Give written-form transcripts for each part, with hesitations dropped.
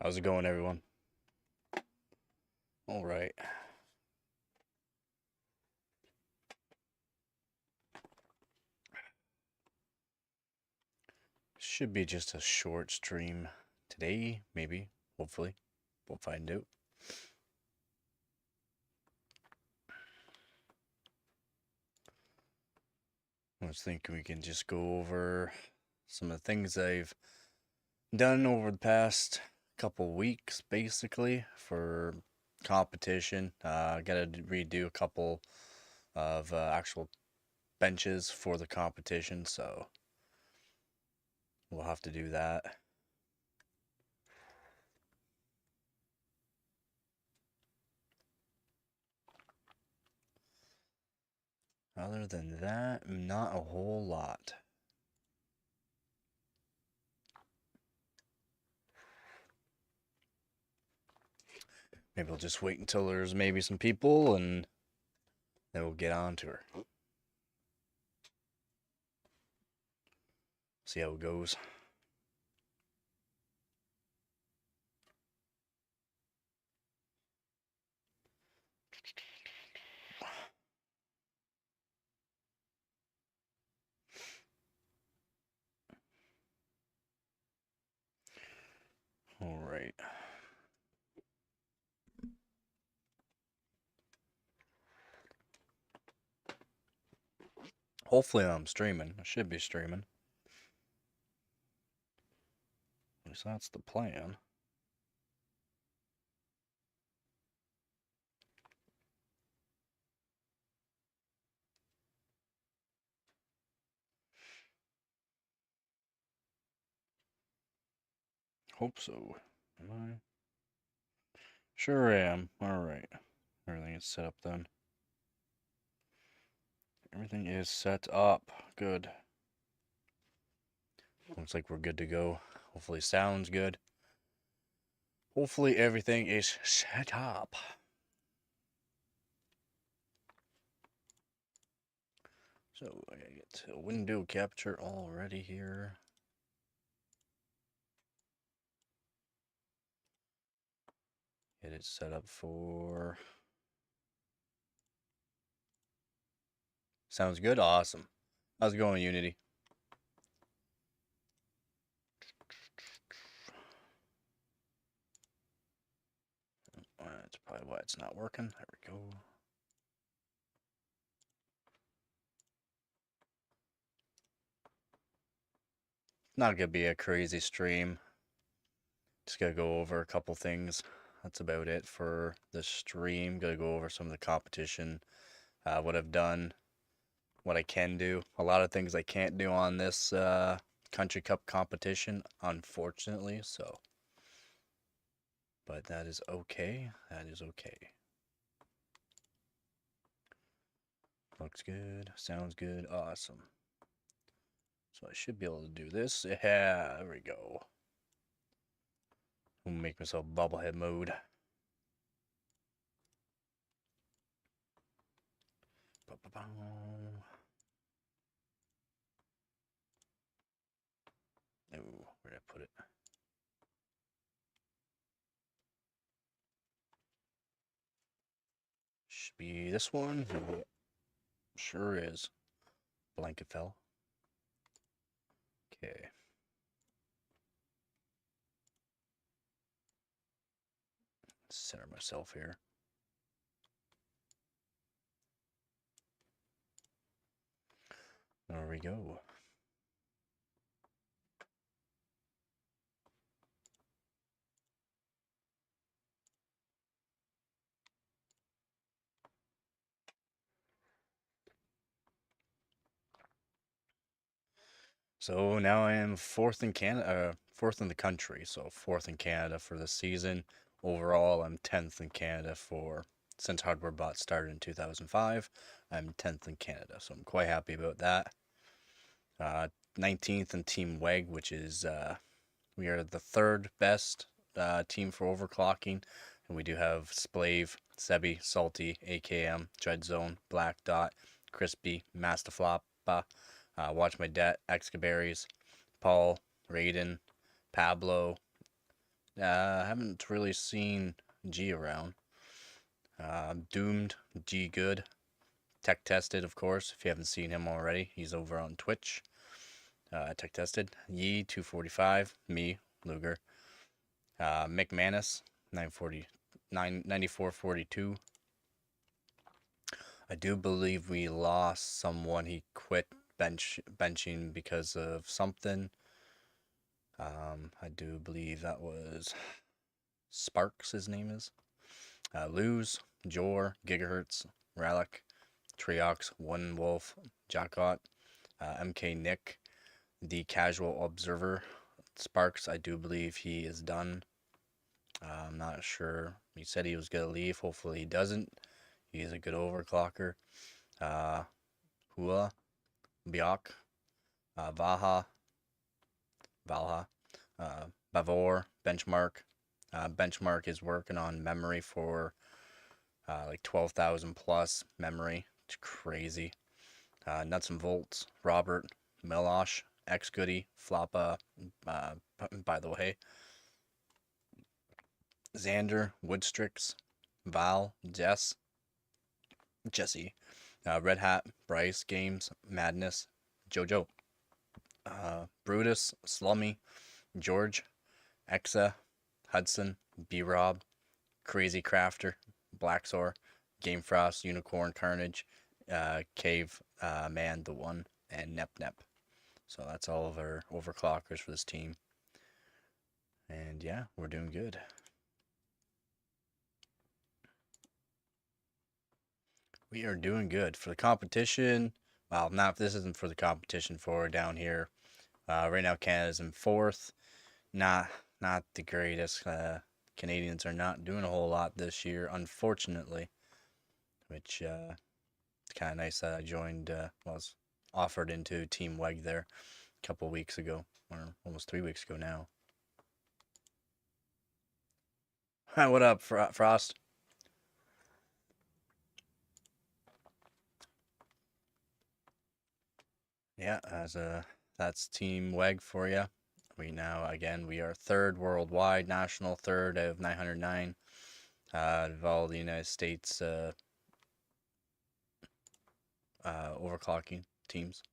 How's it going, everyone? All right. Should be just a short stream today, maybe, hopefully. We'll find out. I was thinking we can just go over some of the things I've done over the past couple weeks, basically, for competition. Gotta redo a couple of actual benches for the competition, so we'll have to do that. Other than that, not a whole lot. Maybe we'll just wait until there's maybe some people and then we'll get on to her. See how it goes. All right. Hopefully I'm streaming. I should be streaming. At least that's the plan. Hope so. Am I? Sure am. All right. Everything is set up then. Everything is set up. Good. Looks like we're good to go. Hopefully sounds good. Hopefully everything is set up. So I gotta get to window capture already here. Get it set up for... Sounds good? Awesome. How's it going, Unity? That's probably why it's not working. There we go. Not gonna be a crazy stream. Just gotta go over a couple things. That's about it for the stream. Gotta go over some of the competition, what I've done, what I can do. A lot of things I can't do on this Country Cup competition, unfortunately. So, but that is okay. That is okay. Looks good. Sounds good. Awesome. So I should be able to do this. Yeah, there we go. I'm gonna make myself bobblehead mode. Oh, where did I put it? Should be this one. Sure is. Blanket fell. Okay. Center myself here. There we go. So now I am fourth in Canada, fourth in the country. So fourth in Canada for the season. Overall, I'm 10th in Canada for since Hardware Bot started in 2005. I'm 10th in Canada, so I'm quite happy about that. 19th in Team WEG, which is we are the third best team for overclocking, and we do have Splave, Sebi, Salty, AKM, Dreadzone, Black Dot, Crispy, Masterflop, Watch My Debt, Excaberries, Paul, Raiden, Pablo, Haven't really seen G around. Doomed, G good. Tech tested, of course. If you haven't seen him already, he's over on Twitch. Tech tested. Yi 245. Me, Luger. McManus 940, 9442. I do believe we lost someone. He quit benching because of something. I do believe that was Sparks, his name is. Lose, Jor, Gigahertz, Relic, Triox, One Wolf, Jacot, MK Nick, the Casual Observer. Sparks, I do believe he is done. I'm not sure. He said he was going to leave. Hopefully he doesn't. He's a good overclocker. Hua, Biak, Valha, Bavor, Benchmark. Benchmark is working on memory for like 12,000 plus memory. It's crazy. Nuts and Bolts, Robert, Melosh, X Goody, Floppa, by the way, Xander, Woodstrix, Val, Jesse, Red Hat, Bryce, Games, Madness, Jojo, Brutus, Slummy, George, Exa, Hudson, B-Rob, Crazy Crafter, Blacksore, Game Frost, Unicorn Carnage, Cave Man, the One, and Nep. So that's all of our overclockers for this team. And yeah, we're doing good. We are doing good. For the competition, well, not this isn't for the competition for down here. Right now, Canada's in fourth. Not the greatest. Canadians are not doing a whole lot this year, unfortunately. Which it's kind of nice that I joined. Was offered into Team WEG there a couple weeks ago, or almost 3 weeks ago now. Hi, what up, Frost? Yeah, that's Team WEG for you. We are third worldwide, national third out of 909 of all the United States overclocking teams.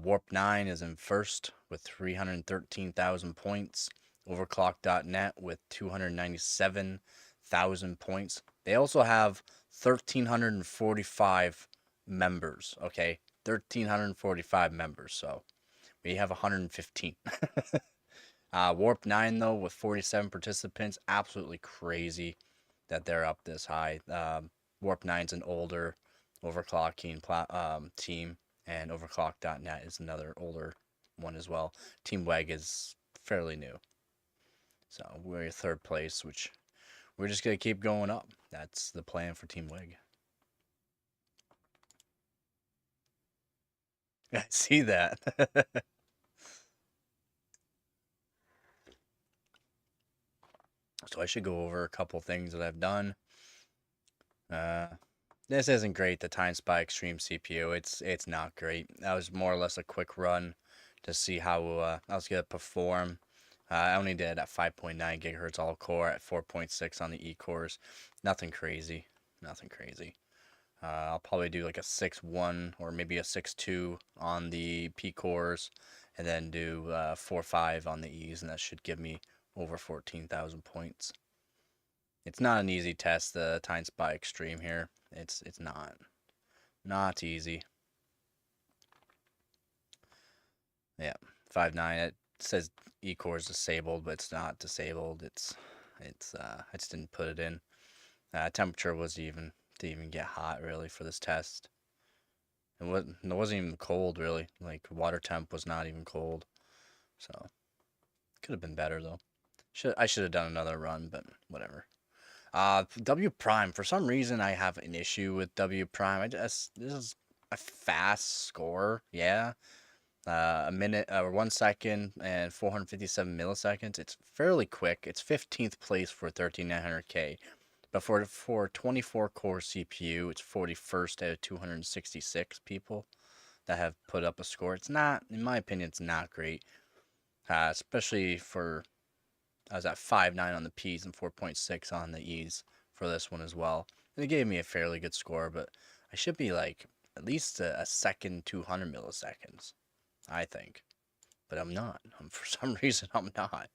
Warp 9 is in first with 313,000 points. Overclock.net with 297,000 points. They also have 1,345 members, okay? 1,345 members, so we have 115. Warp 9, though, with 47 participants, absolutely crazy that they're up this high. Warp 9's an older overclocking team, and Overclock.net is another older one as well. Team WEG is fairly new. So we're third place, which we're just going to keep going up. That's the plan for Team WEG. I see that. So I should go over a couple things that I've done. This isn't great, the Time Spy Extreme CPU. It's not great. That was more or less a quick run to see how I was going to perform. I only did at 5.9 gigahertz all core at 4.6 on the E cores. Nothing crazy. Nothing crazy. I'll probably do like a 6.1 or maybe a 6.2 on the P cores, and then do 4.5 on the E's, and that should give me over 14,000 points. It's not an easy test, the Time Spy Extreme here. It's not easy. Yeah, 5.9. It says E-core is disabled, but it's not disabled. I just didn't put it in. Temperature didn't even get hot really for this test. It wasn't even cold really. Like water temp was not even cold. So could have been better though. I should have done another run, but whatever. W prime. For some reason, I have an issue with W prime. This is a fast score. Yeah. A minute or 1 second and 457 milliseconds. It's fairly quick. It's 15th place for 13900K. But for 24 core CPU, it's 41st out of 266 people that have put up a score. It's not, in my opinion, it's not great. Especially for I was at 5.9 on the P's and 4.6 on the E's for this one as well. And it gave me a fairly good score, but I should be like at least a second 200 milliseconds, I think. But I'm not. For some reason, I'm not.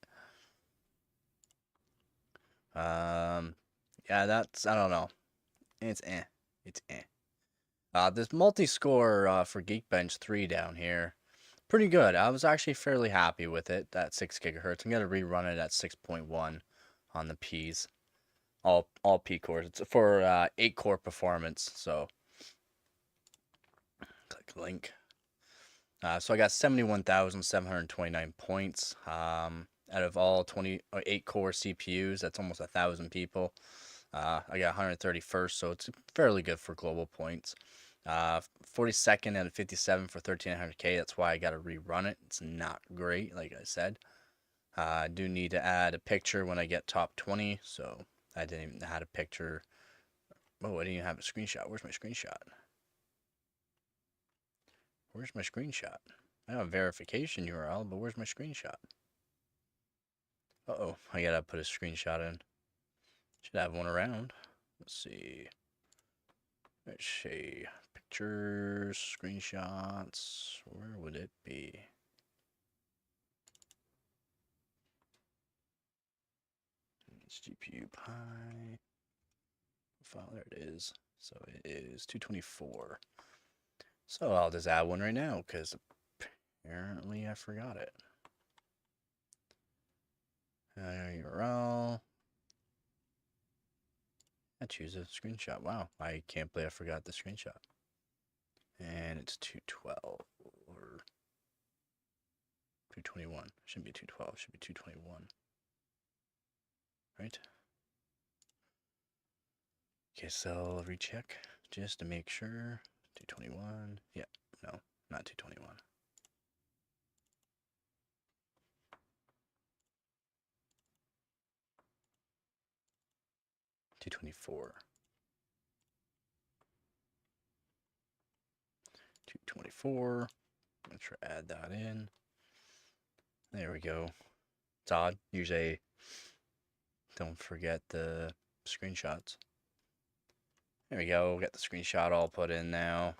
Yeah, that's, I don't know. It's eh. It's eh. This multi-score for Geekbench 3 down here, pretty good. I was actually fairly happy with it at 6 gigahertz. I'm gonna rerun it at 6.1 on the P's, all P cores. It's for 8-core performance. So click link. So I got 71,729 points. Out of all 8-core CPUs, that's almost 1,000 people. I got 131st, so it's fairly good for global points. 42nd out of 57 for 1,300K. That's why I got to rerun it. It's not great, like I said. I do need to add a picture when I get top 20, so I didn't even add a picture. Oh, I didn't even have a screenshot. Where's my screenshot? Where's my screenshot? I have a verification URL, but where's my screenshot? Uh-oh, I gotta put a screenshot in. Should have one around. Let's see. Let's see. Pictures, screenshots. Where would it be? It's GPU Pi. File, there it is. So it is 224. So I'll just add one right now because apparently I forgot it. URL. I choose a screenshot. Wow, I can't believe I forgot the screenshot. And it's 212 or 221. Shouldn't be 212. Should be 221. Right? Okay, so I'll recheck just to make sure. 221. Yeah, no, not 221. 224. 224. Let's try to add that in. There we go. It's odd. Usually don't forget the screenshots. There we go. Got the screenshot all put in now.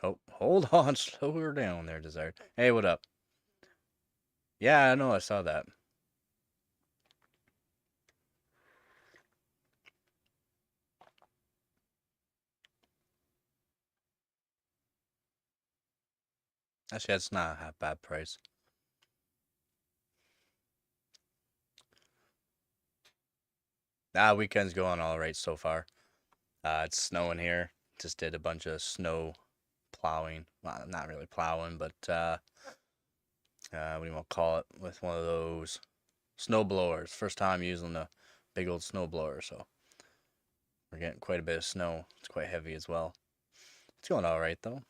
Oh, hold on. Slow her down there, Desired. Hey, what up? Yeah, I know. I saw that. Actually, that's not a bad price. Weekend's going all right so far. It's snowing here. Just did a bunch of snow plowing. Well, not really plowing, but what do you want to call it? With one of those snow blowers. First time using a big old snow blower, so we're getting quite a bit of snow. It's quite heavy as well. It's going all right though.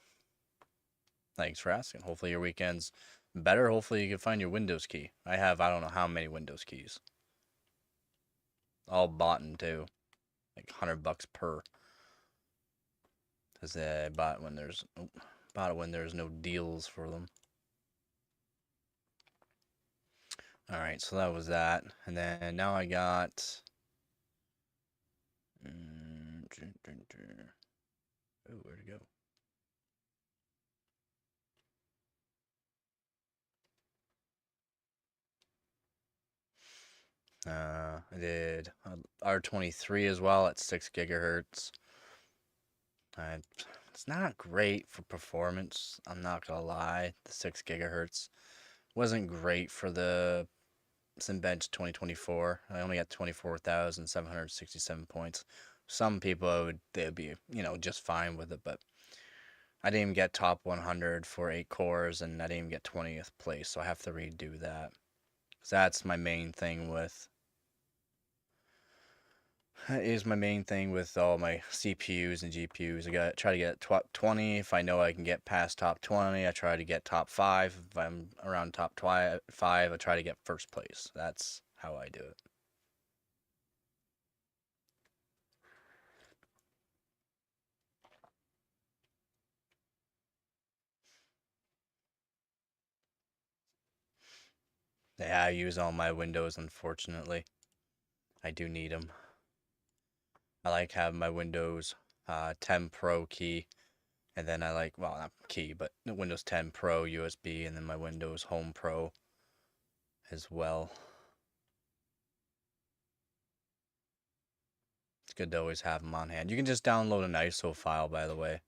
Thanks for asking. Hopefully your weekend's better. Hopefully you can find your Windows key. I don't know how many Windows keys. All bought in too. Like $100 per. Cause I bought it when there's no deals for them. All right, so that was that, and then now I got. Oh, where'd it go? I did R23 as well at 6 gigahertz. It's not great for performance. I'm not gonna lie. The 6 gigahertz wasn't great for the Simbench 2024. I only got 24,767 points. Some people they'd be just fine with it, but I didn't even get top 100 for 8 cores, and I didn't even get 20th place, so I have to redo that. Because that's my main thing with. That is my main thing with all my CPUs and GPUs. I got try to get 20. If I know I can get past top 20, I try to get top 5. If I'm around top 5, I try to get first place. That's how I do it. Yeah, I use all my windows, unfortunately. I do need them. I like having my Windows 10 Pro key, and then I like, well, not key, but Windows 10 Pro USB, and then my Windows Home Pro as well. It's good to always have them on hand. You can just download an ISO file, by the way.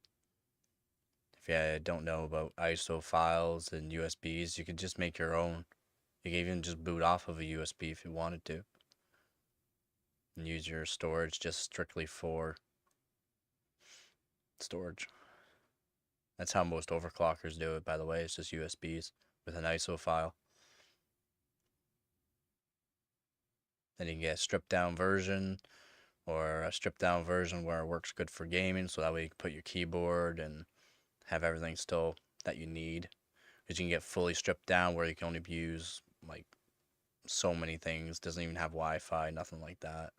If you don't know about ISO files and USBs, you can just make your own. You can even just boot off of a USB if you wanted to, and use your storage just strictly for storage. That's how most overclockers do it, by the way. It's just USBs with an ISO file. Then you can get a stripped down version, or a stripped down version where it works good for gaming, so that way you can put your keyboard and have everything still that you need. Because you can get fully stripped down where you can only use like so many things. Doesn't even have Wi-Fi, nothing like that.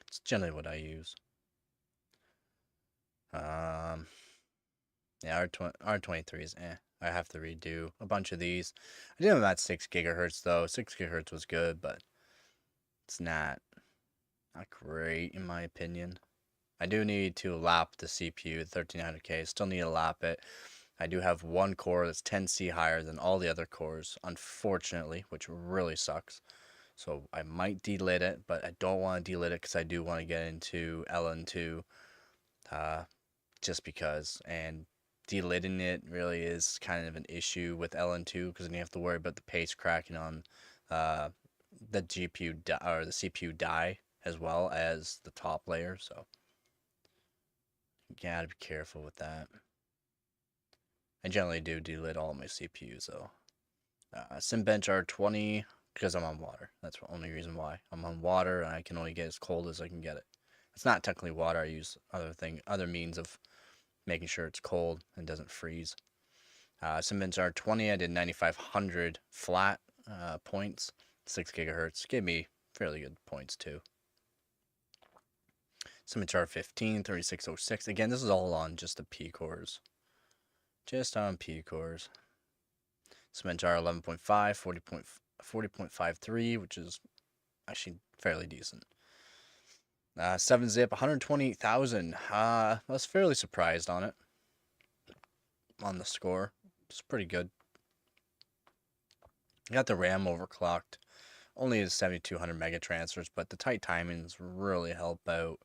It's generally what I use. Um, yeah, R23 is I have to redo a bunch of these. I did them at 6 gigahertz though. 6 gigahertz was good, but it's not great in my opinion. I do need to lap the CPU 1300K. Still need to lap it. I do have one core that's 10C higher than all the other cores, unfortunately, which really sucks. So I might delit it, but I don't want to delit it because I do want to get into LN2 just because. And delitting it really is kind of an issue with LN2 because then you have to worry about the pace cracking on uh, the GPU or the CPU die as well as the top layer. So you gotta be careful with that. I generally do delit all my CPUs though. Simbench R20 because I'm on water. That's the only reason why. I'm on water and I can only get as cold as I can get it. It's not technically water. I use other means of making sure it's cold and doesn't freeze. Simbench R20, I did 9500 flat points, 6 gigahertz. Gave me fairly good points too. Simbench R15, 3606. Again, this is all on just the P cores. Just on P cores. Simbench R11.5, 40.53, which is actually fairly decent. 7-zip, 128,000. I was fairly surprised on it. On the score. It's pretty good. Got the RAM overclocked. Only is 7200 mega transfers, but the tight timings really help out.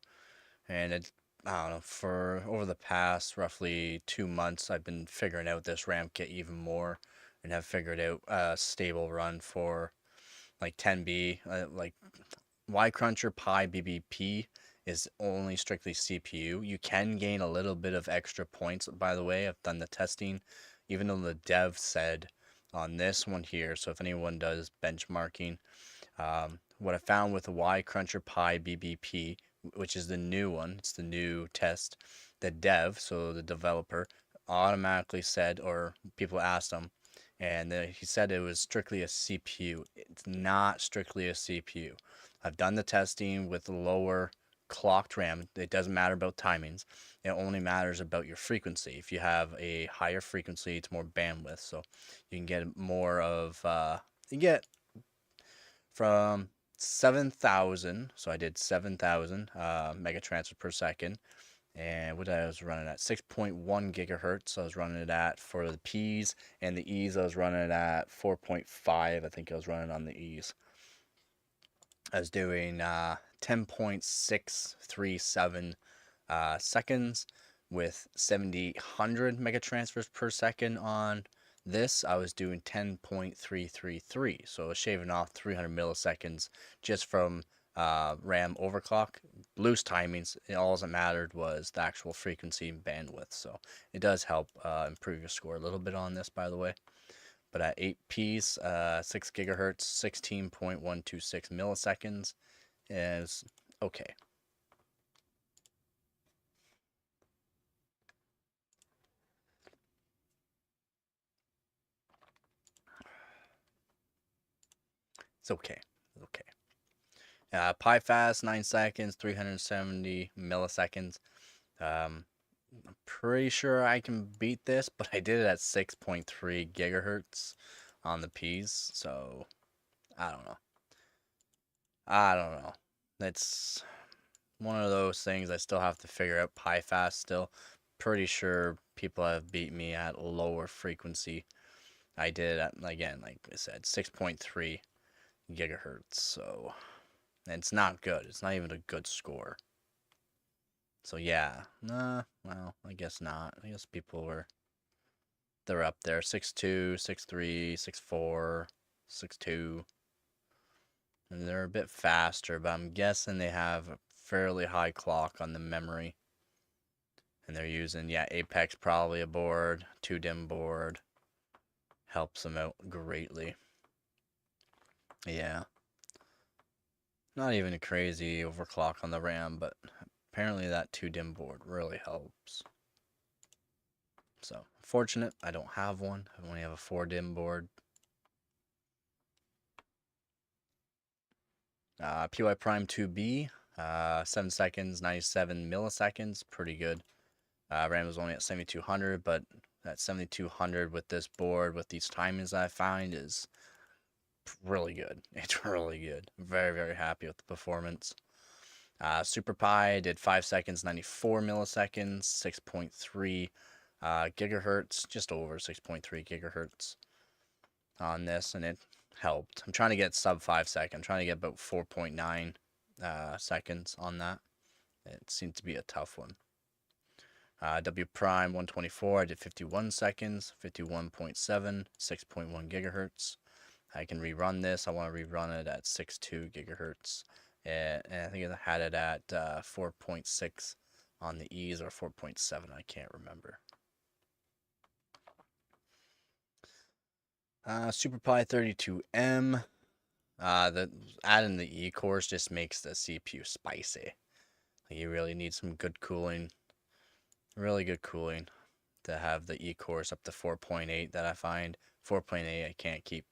And I don't know, for over the past roughly 2 months, I've been figuring out this RAM kit even more and have figured out a stable run for like 10B, like Y-Cruncher Pi BBP is only strictly CPU. You can gain a little bit of extra points, by the way. I've done the testing, even though the dev said on this one here. So if anyone does benchmarking, what I found with the Y-Cruncher Pi BBP, which is the new one, it's the new test, the dev, so the developer, automatically said, or people asked him, and he said it was strictly a CPU. It's not strictly a CPU. I've done the testing with lower clocked RAM. It doesn't matter about timings. It only matters about your frequency. If you have a higher frequency, it's more bandwidth. So you can get more of, you get from 7,000. So I did 7,000 mega transfer per second. And what I was running at 6.1 gigahertz. I was running it at for the P's, and the E's I was running it at 4.5. I think I was running on the E's. I was doing 10.637 seconds with 7,000 mega transfers per second on this. I was doing 10.333, so I was shaving off 300 milliseconds just from RAM overclock. Loose timings, all that mattered was the actual frequency and bandwidth, so it does help improve your score a little bit on this, by the way. But at 8 P's, 6 gigahertz, 16.126 milliseconds is okay. It's okay. It's okay. Pi fast, 9 seconds, 370 milliseconds. I'm pretty sure I can beat this, but I did it at 6.3 gigahertz on the P's, so I don't know. I don't know. It's one of those things I still have to figure out pi fast still. Pretty sure people have beat me at lower frequency. I did it at, again, like I said, 6.3 gigahertz, so it's not good. It's not even a good score. So yeah, nah, well, I guess not. I guess people they're up there, 6.2, 6.3, 6.4, 6.2. And they're a bit faster, but I'm guessing they have a fairly high clock on the memory. And they're using, yeah, Apex probably a board, 2DIMM board. Helps them out greatly. Yeah. Not even a crazy overclock on the RAM, but apparently that 2DIMM board really helps. So, fortunate I don't have one. I only have a 4DIMM board. PY Prime 2B, 7 seconds, 97 milliseconds, pretty good. RAM was only at 7200, but that 7200 with this board, with these timings I find, is really good. It's really good. Very, very happy with the performance. Super Pi did 5 seconds, 94 milliseconds, 6.3 gigahertz, just over 6.3 gigahertz on this, and it helped. I'm trying to get sub 5 seconds. I'm trying to get about 4.9 seconds on that. It seemed to be a tough one. W Prime 124, I did 51 seconds, 51.7, 6.1 gigahertz. I can rerun this. I want to rerun it at 6.2 gigahertz. And I think I had it at 4.6 on the E's or 4.7. I can't remember. Super Pi 32M. Adding the E cores just makes the CPU spicy. Like, you really need some good cooling. Really good cooling to have the E cores up to 4.8 that I find. 4.8 I can't keep.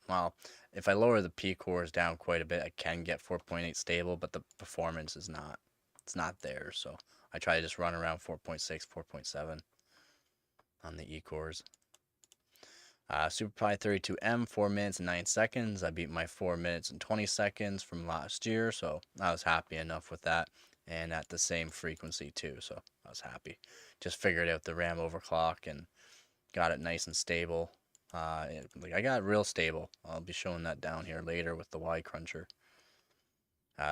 Well, if I lower the P cores down quite a bit, I can get 4.8 stable, but the performance is not. It's not there, so I try to just run around 4.6, 4.7 on the E cores. Super Pi 32M, 4 minutes and 9 seconds. I beat my 4 minutes and 20 seconds from last year, so I was happy enough with that. And at the same frequency too, so I was happy. Just figured out the RAM overclock and got it nice and stable. Like I got it real stable. I'll be showing that down here later with the Y cruncher.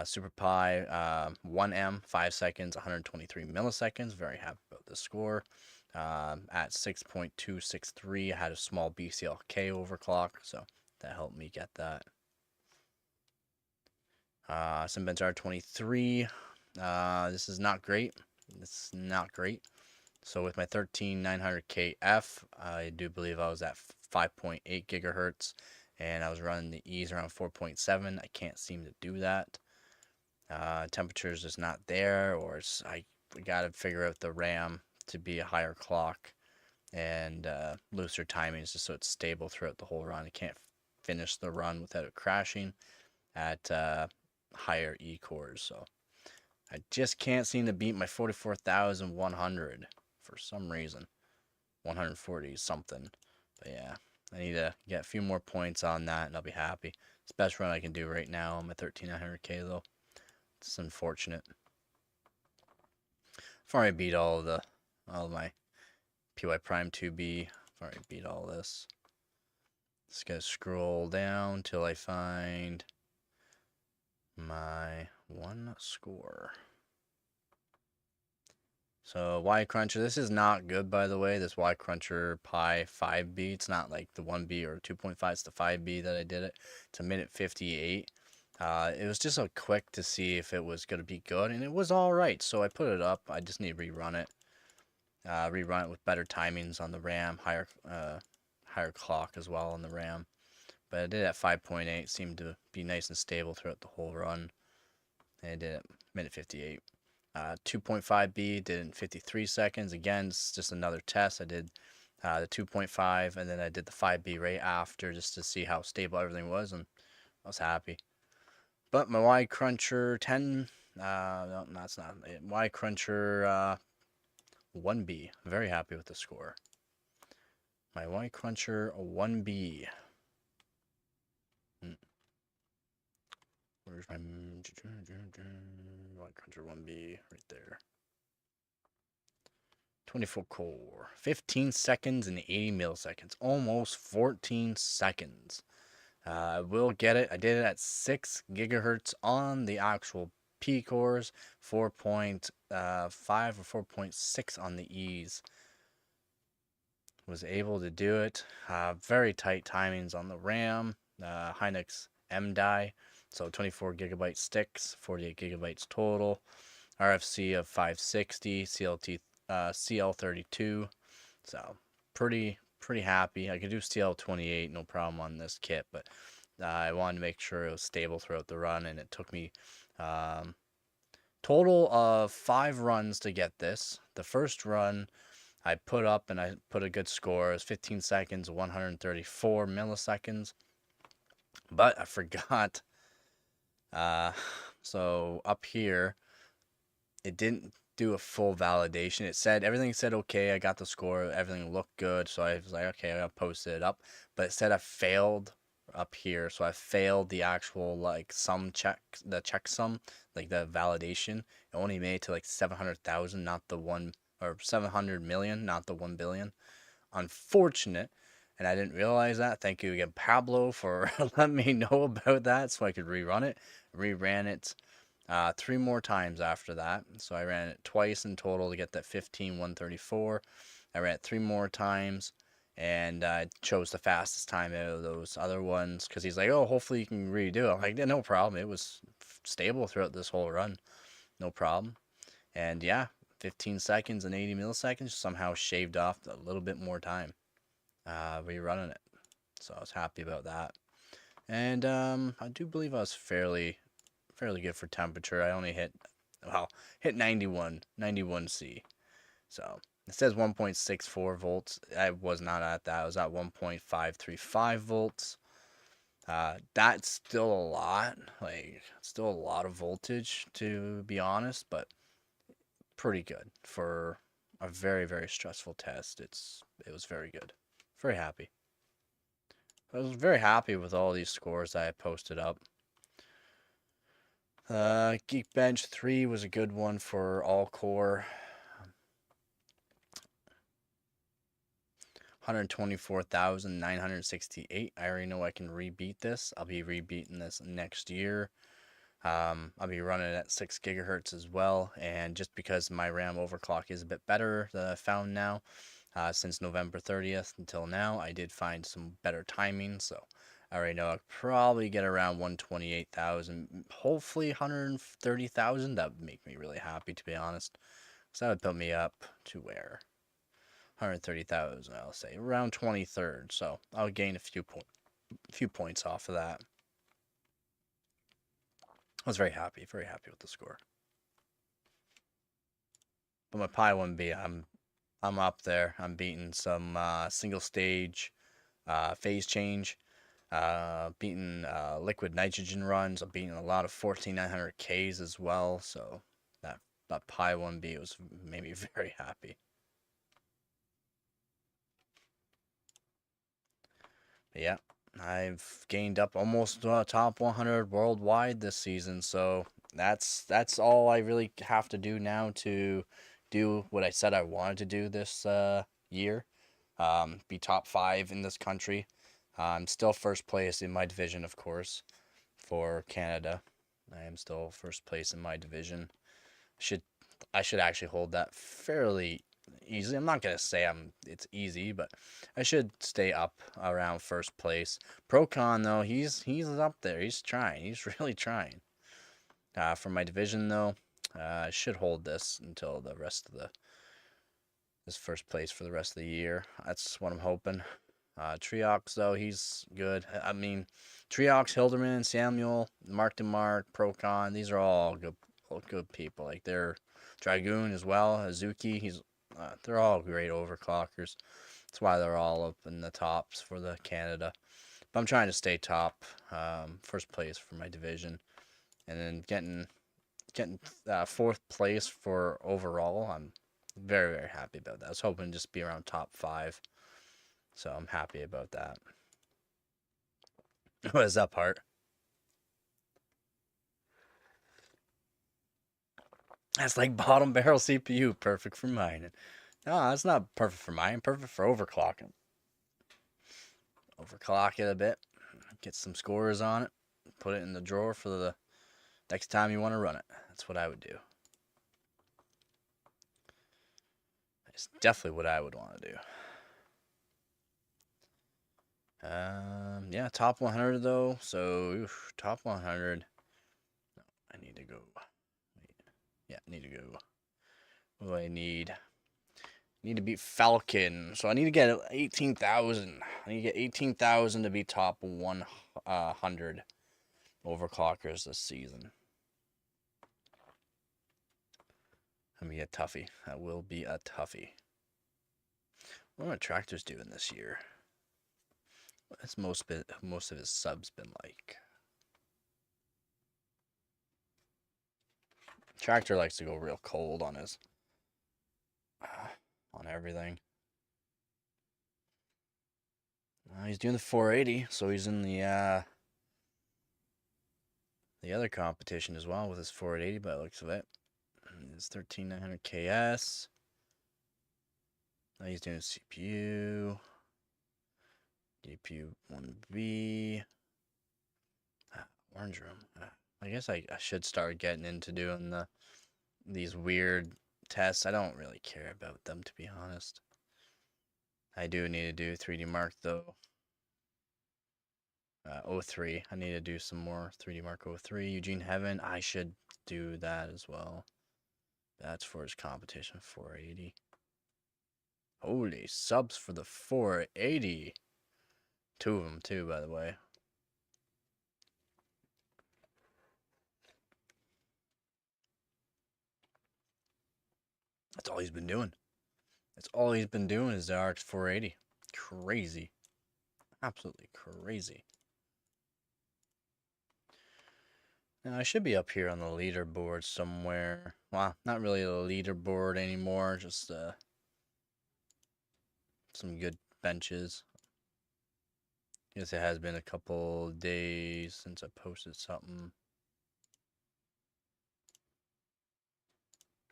Super Pi 1M, 5 seconds, 123 milliseconds. Very happy about the score. At 6.263, I had a small BCLK overclock, so that helped me get that. Simbens R23. This is not great. This is not great. So with my 13900KF, I do believe I was at 5.8 gigahertz, and I was running the E's around 4.7. I can't seem to do that. Temperature is just not there, or I got to figure out the RAM to be a higher clock and looser timings just so it's stable throughout the whole run. I can't finish the run without it crashing at higher E cores, so I just can't seem to beat my 44,100 for some reason. 140 something, but yeah, I need to get a few more points on that and I'll be happy. It's the best run I can do right now on my 13900K though. It's unfortunate. I've already beat all of my PY Prime 2B. I've already beat all this. Just gotta scroll down till I find my one score. So Y Cruncher, this is not good, by the way. This Y Cruncher Pi 5B. It's not like the 1B or 2.5. It's the 5B that I did it. It's a minute 58. It was just a quick to see if it was gonna be good, and it was all right. So I put it up. I just need to rerun it. Rerun it with better timings on the RAM, higher clock as well on the RAM. But I did it at 5.8. Seemed to be nice and stable throughout the whole run. And I did it minute 58. 2.5B did it in 53 seconds. Again, it's just another test. I did the 2.5 and then I did the 5B right after just to see how stable everything was, and I was happy. But my Y Cruncher 10, no, that's not it. Y Cruncher 1B. Very happy with the score. My White Cruncher 1B. Where's my White Cruncher 1B? Right there. 24 core. 15 seconds and 80 milliseconds. Almost 14 seconds. I will get it. I did it at 6 gigahertz on the actual P cores, 4.5 or 4.6 on the E's. Was able to do it. Very tight timings on the RAM. Hynix M die, so 24 gigabyte sticks, 48 gigabytes total. RFC of 560, CL32. So pretty happy. I could do CL28, no problem on this kit, but I wanted to make sure it was stable throughout the run, and it took me total of 5 runs to get this. The first run I put up and I put a good score. It was 15 seconds, 134 milliseconds. But I forgot. So up here, it didn't do a full validation. It said, everything said okay. I got the score. Everything looked good. So I was like, okay, I'll post it up. But it said I failed up here. So I failed the actual like sum check, the checksum, like the validation. It only made it to like 700,000, not the 700 million, not the 1 billion. Unfortunate. And I didn't realize that. Thank you again, Pablo, for letting me know about that so I could rerun it. Reran it 3 more times after that. So I ran it twice in total to get that 15,134. I ran it 3 more times, and I chose the fastest time out of those other ones because he's like, oh, hopefully you can redo it. I'm like, yeah, no problem. It was stable throughout this whole run. No problem. And yeah, 15 seconds and 80 milliseconds somehow shaved off a little bit more time rerunning it. So I was happy about that. And I do believe I was fairly good for temperature. I only hit 91 C. So it says 1.64 volts. I was not at that. I was at 1.535 volts. That's still a lot. Like, still a lot of voltage, to be honest, but pretty good for a very, very stressful test. It was very good. Very happy. I was very happy with all these scores that I posted up. Geekbench 3 was a good one for all core. 124,968. I already know I can rebeat this. I'll be rebeating this next year. I'll be running it at 6 gigahertz as well, and just because my RAM overclock is a bit better that I found now, since November 30th until now, I did find some better timing, so I already know I'll probably get around 128,000, hopefully 130,000. That would make me really happy, to be honest. So that would put me up to where? 130,000, I'll say, around 23rd, so I'll gain a few points off of that. I was very happy with the score. But my Pi 1B, I'm up there. I'm beating some single stage phase change, beating liquid nitrogen runs. I'm beating a lot of 14900Ks as well. So that Pi 1B made me very happy. But yeah, I've gained up almost top 100 worldwide this season. So that's all I really have to do now to do what I said I wanted to do this year. Be top 5 in this country. I'm still first place in my division, of course, for Canada. I am still first place in my division. I should actually hold that fairly easily. I'm not gonna say it's easy, but I should stay up around first place. Procon though, he's up there. He's trying. He's really trying. For my division though, I should hold this until the rest of this first place for the rest of the year. That's what I'm hoping. Triox though, he's good. I mean, Triox, Hilderman, Samuel, Mark DeMark, Procon, these are all good people. Like, they're Dragoon as well, Azuki, they're all great overclockers. That's why they're all up in the tops for the Canada. But I'm trying to stay top, first place for my division, and then getting 4th place for overall. Very, very happy about that. I was hoping to just be around top 5. So I'm happy about that. What is that part? That's like bottom barrel CPU, perfect for mining. No, that's not perfect for mining, perfect for overclocking. Overclock it a bit, get some scores on it, put it in the drawer for the next time you want to run it. That's what I would do. It's definitely what I would want to do. Yeah, top 100 though. So top 100. I need to go. Yeah, I need to go. What do I need? I need to beat Falcon. So I need to get 18,000. I need to get 18,000 to be top 100 overclockers this season. That'll be a toughie. That will be a toughie. What are my tractors doing this year? What's most of his subs been like? Tractor likes to go real cold on his on everything. He's doing the 480, so he's in the other competition as well with his 480 by the looks of it. It's 13900 KS. Now he's doing CPU. DPU 1B. Orange room. I guess I should start getting into doing these weird tests. I don't really care about them, to be honest. I do need to do 3D Mark though. 03. I need to do some more 3D Mark 03. Eugene Heaven. I should do that as well. That's for his competition 480. Holy subs for the 480. 2 of them too, by the way. That's all he's been doing. That's all he's been doing is the RX 480. Crazy. Absolutely crazy. Now, I should be up here on the leaderboard somewhere. Well, not really a leaderboard anymore, just some good benches. I guess it has been a couple days since I posted something.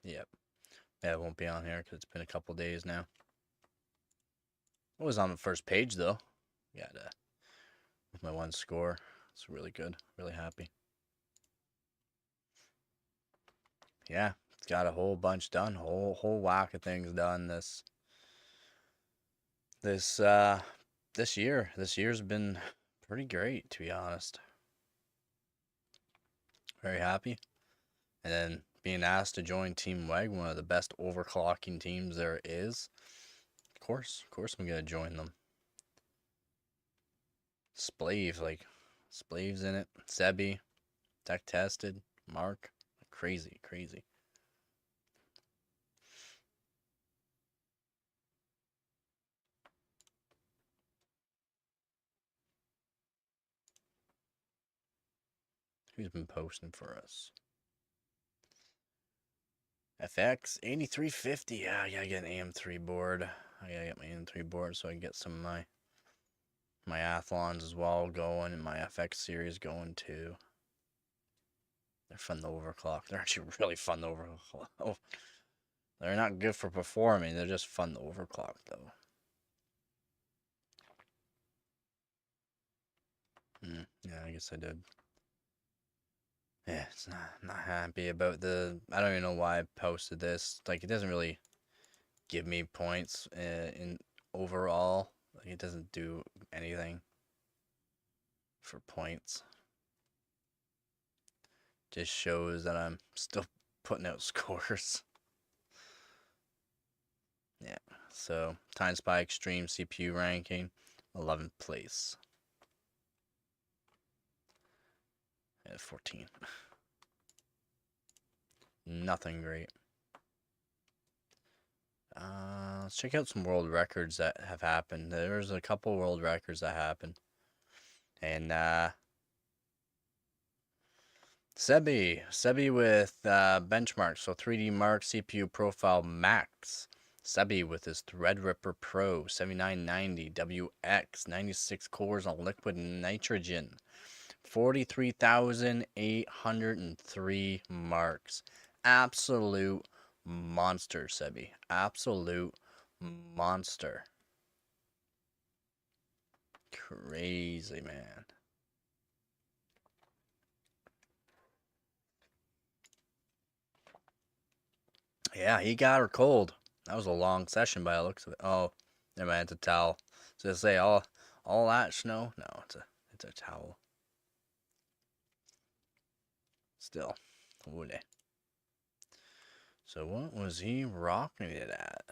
Yep. Yeah, it won't be on here because it's been a couple days now. It was on the first page, though. Got with my 1 score. It's really good. Really happy. Yeah, it's got a whole bunch done. Whole whack of things done this year. This year's been pretty great, to be honest. Very happy. And then being asked to join Team WEG, one of the best overclocking teams there is. Of course I'm gonna join them. Splav's in it. Sebi, tech tested, Mark, crazy. Who's been posting for us? FX 8350. Yeah, I gotta get an AM3 board. I gotta get my AM3 board so I can get some of my athlons as well going and my FX series going too. They're fun to overclock. They're actually really fun to overclock. Oh, they're not good for performing. They're just fun to overclock though. Yeah, I guess I did. Yeah, it's not happy about I don't even know why I posted this. Like, it doesn't really give me points in overall. Like, it doesn't do anything for points. Just shows that I'm still putting out scores. Yeah, so Time Spy Extreme CPU ranking, 11th place. And 14. Nothing great. Let's check out some world records that have happened. There's a couple world records that happened. And Sebi with benchmark, so 3D Mark CPU Profile Max. Sebi with his Threadripper Pro 7990 WX 96 cores on liquid nitrogen. 43,803 marks. Absolute monster, Sebi. Absolute monster. Crazy, man. Yeah, he got her cold. That was a long session by the looks of it. Oh, never mind, it's a towel. So to say all that snow? No, it's a towel. Still. Woody. So what was he rocking it at?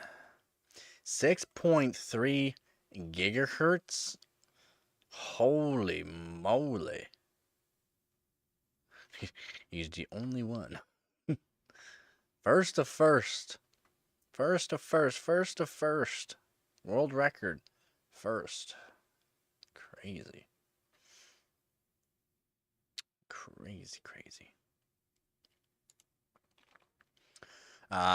6.3 gigahertz? Holy moly. He's the only one. First to first. First to first. First to first. World record. First. Crazy. Crazy, crazy.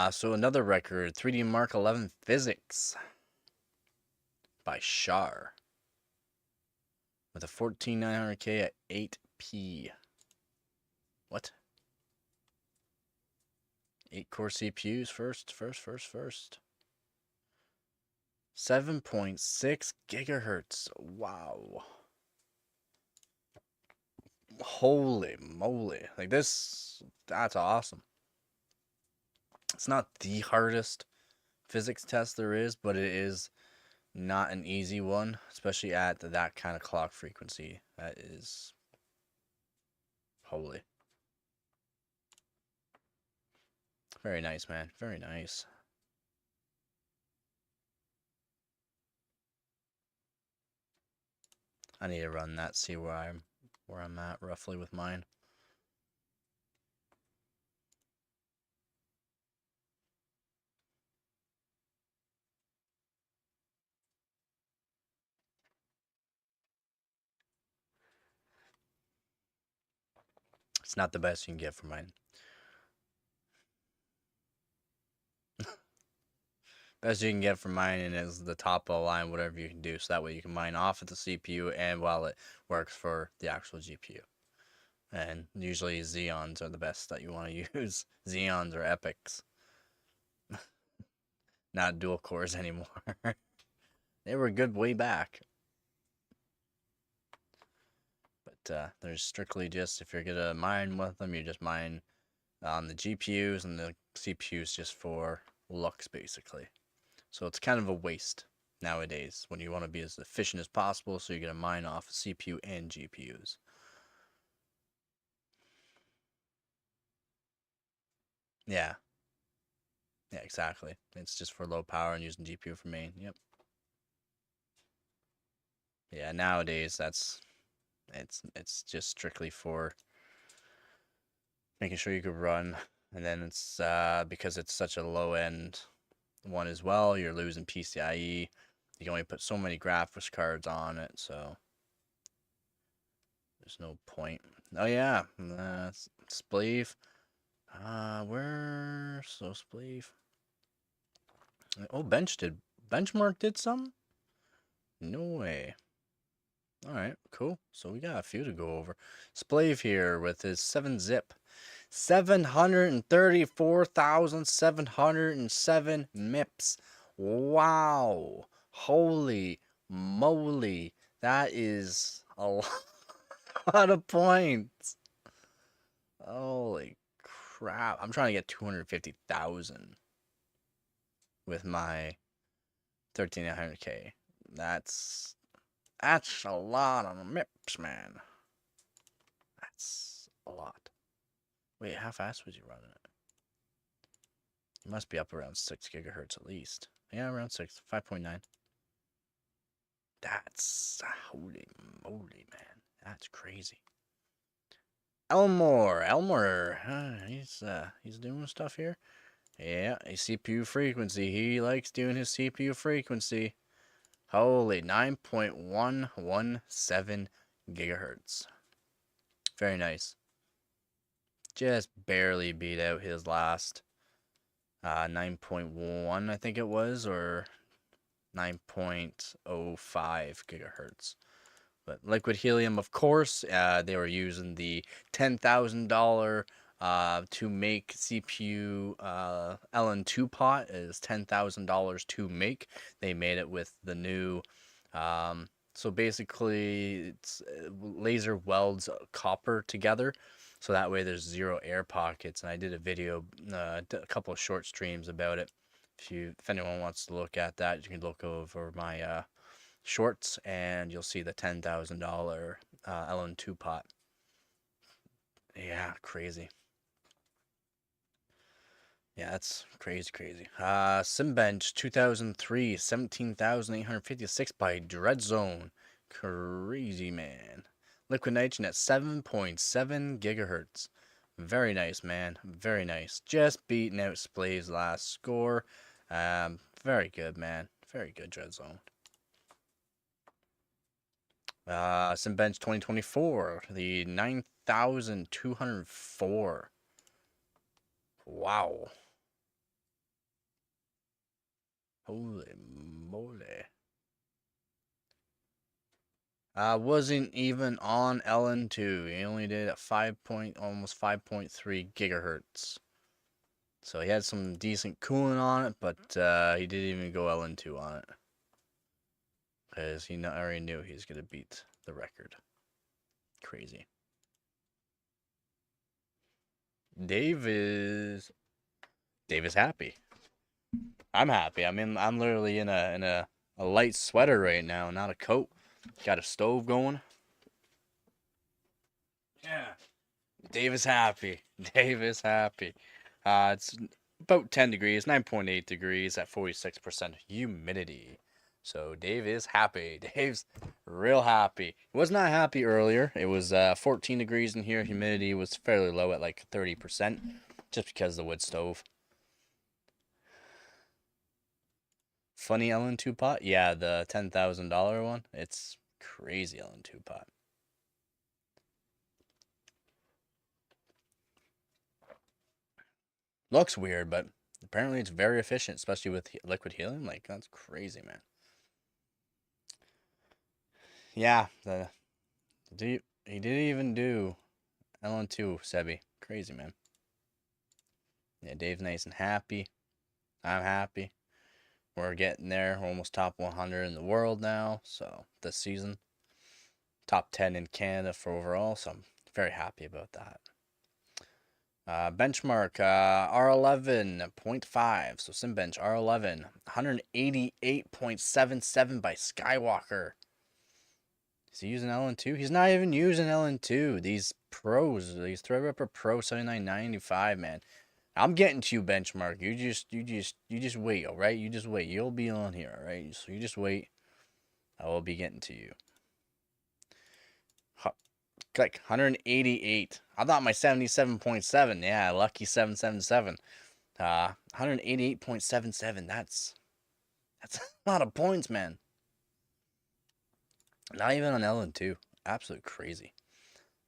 So another record, 3D Mark 11 Physics by Shar with a 14900K at 8P. What? 8 core CPUs first. 7.6 gigahertz. Wow. Holy moly. Like this, that's awesome. It's not the hardest physics test there is, but it is not an easy one, especially at that kind of clock frequency. That is holy. Very nice, man. Very nice. I need to run that, see where I'm at roughly with mine. It's not the best you can get for mine. Best you can get for mining is the top of the line, whatever you can do, so that way you can mine off of the CPU and while it works for the actual GPU. And usually Xeons are the best that you want to use. Xeons or Epics. Not dual cores anymore. They were good way back. But there's strictly just, if you're going to mine with them, you just mine on the GPUs and the CPUs just for looks, basically. So it's kind of a waste nowadays when you want to be as efficient as possible, so you're going to mine off CPU and GPUs. Yeah. Yeah, exactly. It's just for low power and using GPU for main. Yep. Yeah, nowadays it's just strictly for making sure you could run, and then it's because it's such a low end one as well, you're losing PCIe. You can only put so many graphics cards on it, so there's no point. Oh yeah, Spleeve. Where so Spleeve? Oh, Benchmark did some? No way. Alright, cool. So we got a few to go over. Splave here with his 7-zip. 734,707 MIPS. Wow. Holy moly. That is a lot of points. Holy crap. I'm trying to get 250,000 with my 13900K. That's a lot on MIPS, man. That's a lot. Wait, how fast was you running it? You must be up around 6 gigahertz at least. Yeah, around 6, 5.9. That's holy moly, man. That's crazy. Elmore, he's doing stuff here. Yeah, a CPU frequency. He likes doing his CPU frequency. Holy, 9.117 gigahertz. Very nice. Just barely beat out his last 9.1, I think it was, or 9.05 gigahertz. But liquid helium, of course, they were using the $10,000 to make CPU LN2 pot is $10,000 to make. They made it with the new. So basically, it's laser welds copper together, so that way there's zero air pockets. And I did a video, a couple of short streams about it. If anyone wants to look at that, you can look over my shorts and you'll see the $10,000 LN2 pot. Yeah, crazy. Yeah, that's crazy. Simbench 2003, 17,856 by Dreadzone. Crazy, man. Liquid nitrogen at 7.7 gigahertz. Very nice, man. Very nice. Just beating out Splay's last score. Very good, man. Very good, Dreadzone. Simbench 2024, the 9,204. Wow. Holy moly. Wasn't even on LN2. He only did at almost 5.3 gigahertz. So he had some decent cooling on it, but he didn't even go LN2 on it. Because he already knew he was going to beat the record. Crazy. Dave is happy. I'm happy. I mean, I'm literally in a light sweater right now, not a coat. Got a stove going. Yeah. Dave is happy. Dave is happy. It's about 10 degrees, 9.8 degrees at 46% humidity. So Dave is happy. Dave's real happy. He was not happy earlier. It was 14 degrees in here. Humidity was fairly low at like 30%, just because of the wood stove. Funny LN2 pot? Yeah, the $10,000 one. It's crazy LN2 pot. Looks weird, but apparently it's very efficient, especially with liquid helium. Like, that's crazy, man. Yeah, he didn't even do LN2, Sebi. Crazy, man. Yeah, Dave's nice and happy. I'm happy. We're getting there. We're almost top 100 in the world now. So this season, top 10 in Canada for overall. So I'm very happy about that. Benchmark R11.5. So Simbench R11, 188.77 by Skywalker. Is he using LN2? He's not even using LN2. These pros, these Threadripper Pro 7995, man. I'm getting to you, Benchmark. You just wait, all right? You just wait. You'll be on here, all right? So you just wait. I will be getting to you. Like 188. I thought my 77.7. Yeah, lucky 777. 188.77. That's a lot of points, man. Not even on LN2. Absolute crazy.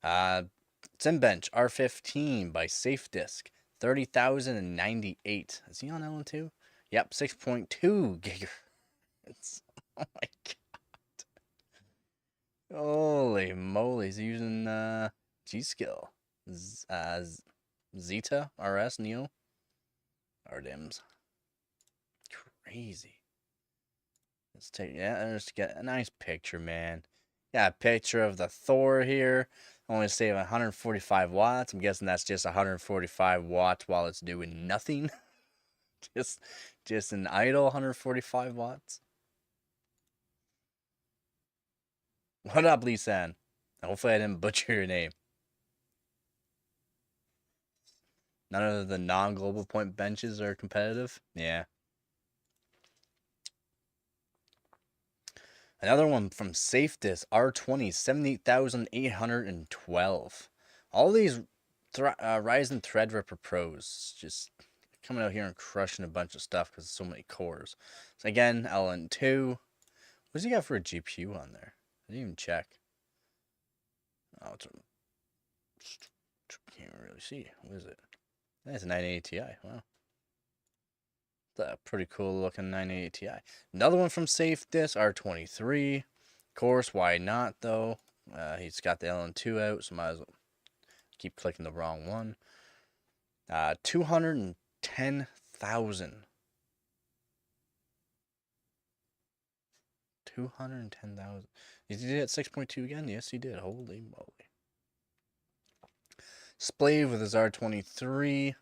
Simbench R15 by Safe Disk. 30,098. Is he on LN2? Yep, 6.2 gigahertz. Oh my god. Holy moly. He's using G-Skill. Zeta RS Neo. RDIMS. Crazy. Let's get a nice picture, man. Yeah, a picture of the Thor here. Only save 145 watts. I'm guessing that's just 145 watts while it's doing nothing. just an idle 145 watts. What up, Lisan? Hopefully I didn't butcher your name. None of the non-global point benches are competitive. Yeah. Another one from SafeDisk R20, 78,812. All these Ryzen Threadripper Pros just coming out here and crushing a bunch of stuff because so many cores. So again, LN2. What does he got for a GPU on there? I didn't even check. Oh, Can't really see. What is it? That's a 980 Ti. Wow. That's a pretty cool looking 980 Ti. Another one from Safe Disc, R23. Of course, why not though? He's got the LN2 out, so might as well keep clicking the wrong one. 210,000. 210,000. Did he did it at 6.2 again? Yes, he did. Holy moly. Splave with his R23.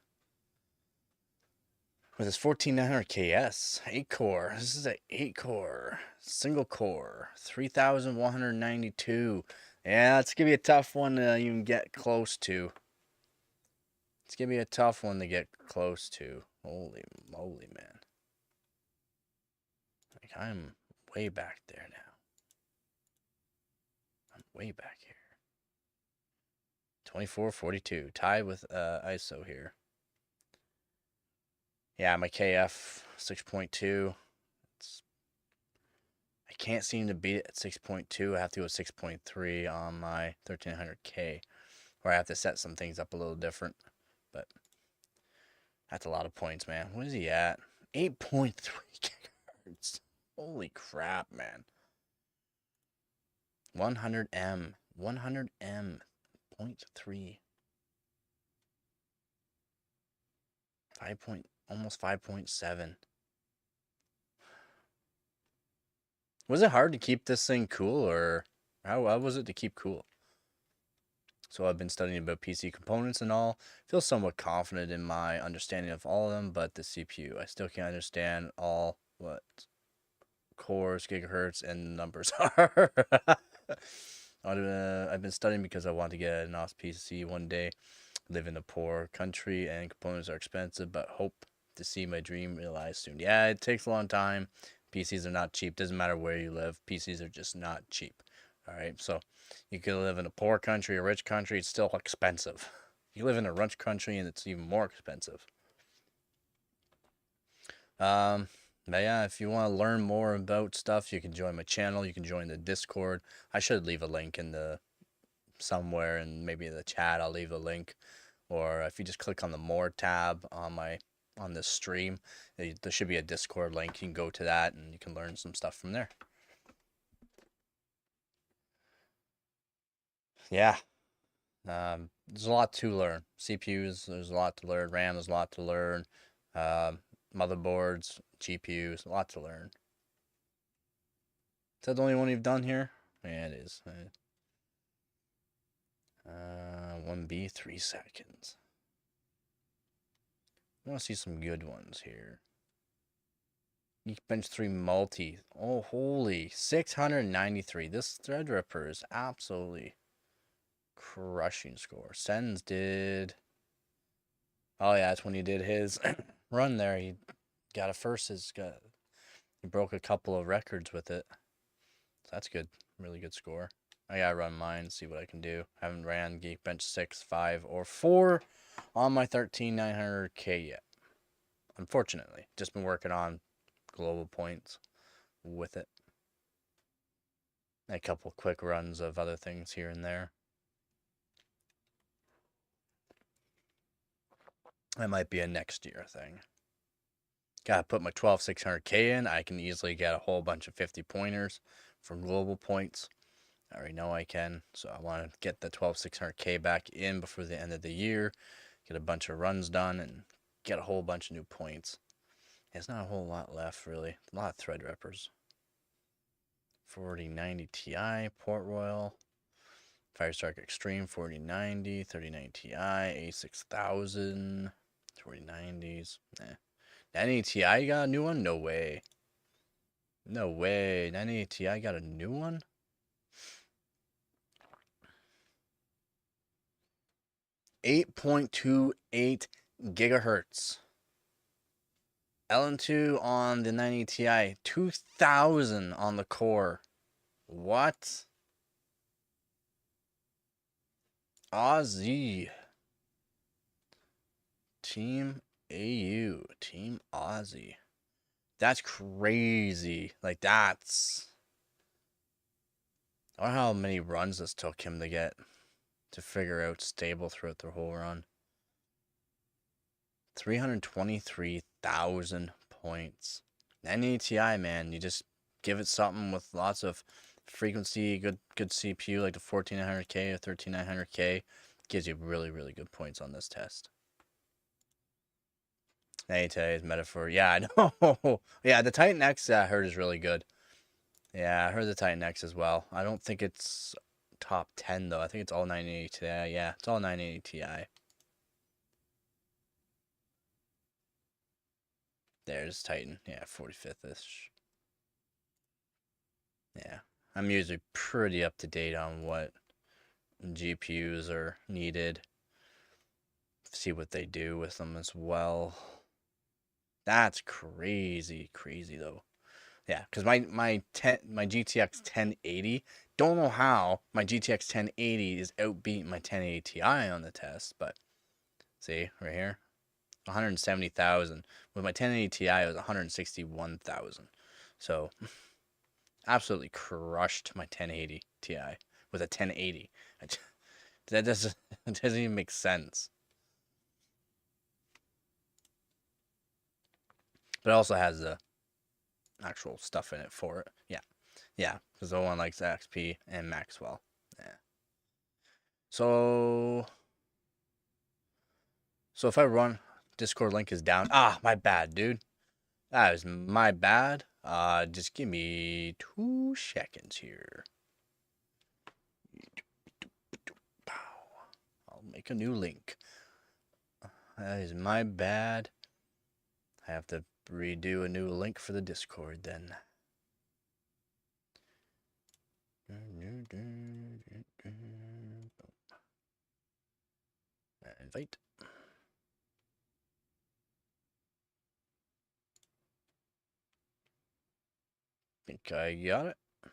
With his 14900 KS. 8 core. This is an 8 core. Single core. 3,192. Yeah, it's going to be a tough one to even get close to. It's going to be a tough one to get close to. Holy moly, man. Like, I'm way back there now. I'm way back here. 2442. Tied with ISO here. Yeah, my KF 6.2. I can't seem to beat it at 6.2. I have to go with 6.3 on my 1300K. Or I have to set some things up a little different. But that's a lot of points, man. What is he at? 8.3 gigahertz. Holy crap, man. 100M. 100M. 0.3. Almost 5.7. Was it hard to keep this thing cool, or how was it to keep cool? So I've been studying about PC components and all. Feel somewhat confident in my understanding of all of them, but the CPU, I still can't understand all what cores, gigahertz, and numbers are. I've been studying because I want to get an OS PC one day. Live in a poor country and components are expensive, but hope to see my dream realized soon. Yeah, it takes a long time. PCs are not cheap. Doesn't matter where you live. PCs are just not cheap. All right, so you could live in a poor country, a rich country, it's still expensive. You live in a rich country and it's even more expensive. But yeah, if you want to learn more about stuff, you can join my channel. You can join the Discord. I should leave a link in the somewhere, and maybe in the chat I'll leave a link. Or if you just click on the More tab on this stream, there should be a Discord link. You can go to that and you can learn some stuff from there. Yeah. There's a lot to learn. CPUs, there's a lot to learn. RAM, there's a lot to learn. Motherboards, GPUs, a lot to learn. Is that the only one you've done here? Yeah, it is. 1B, 3 seconds. I want to see some good ones here. Geekbench 3 multi. Oh, holy. 693. This Threadripper is absolutely crushing score. Sens did... Oh, yeah, that's when he did his run there. He got a first. He broke a couple of records with it. So that's good. Really good score. I gotta run mine, see what I can do. Haven't ran Geekbench 6, 5, or 4 on my 13900K yet. Unfortunately. Just been working on global points with it. A couple quick runs of other things here and there. That might be a next year thing. Gotta put my 12600K in. I can easily get a whole bunch of 50 pointers from global points. I already know I can, so I want to get the 12600K back in before the end of the year, get a bunch of runs done, and get a whole bunch of new points. There's not a whole lot left, really. A lot of Threadrippers. 4090 Ti, Port Royal, Firestark Extreme 4090, 3090 Ti, A6000, 4090s. 90 Ti got a new one? No way. No way. 90 Ti got a new one? 8.28 gigahertz. LN2 on the 90 Ti. 2000 on the core. What? Aussie. Team AU. Team Aussie. That's crazy. Like, that's... I wonder how many runs this took him to get to figure out stable throughout the whole run. 323,000 points. NATI, man, you just give it something with lots of frequency, good CPU like the 14900K or 13900K, gives you really, really good points on this test. NATI is metaphor. Yeah, I know. Yeah, the Titan X I heard is really good. Yeah, I heard the Titan X as well. I don't think it's top 10 though. I think it's all 980 Ti. Yeah, it's all 980 Ti. There's Titan. Yeah, 45th-ish. Yeah. I'm usually pretty up to date on what GPUs are needed. See what they do with them as well. That's crazy though. Yeah, because my GTX 1080, don't know how my GTX 1080 is outbeating my 1080 Ti on the test, but see right here, 170,000. With my 1080 Ti, it was 161,000. So absolutely crushed my 1080 Ti with a 1080. That doesn't even make sense. But it also has the actual stuff in it for it. Yeah, because the one likes XP and Maxwell. Yeah. So if I run, Discord link is down. Ah, my bad, dude. That is my bad. Just give me 2 seconds here. I'll make a new link. That is my bad. I have to redo a new link for the Discord then. Invite. Think I got it. I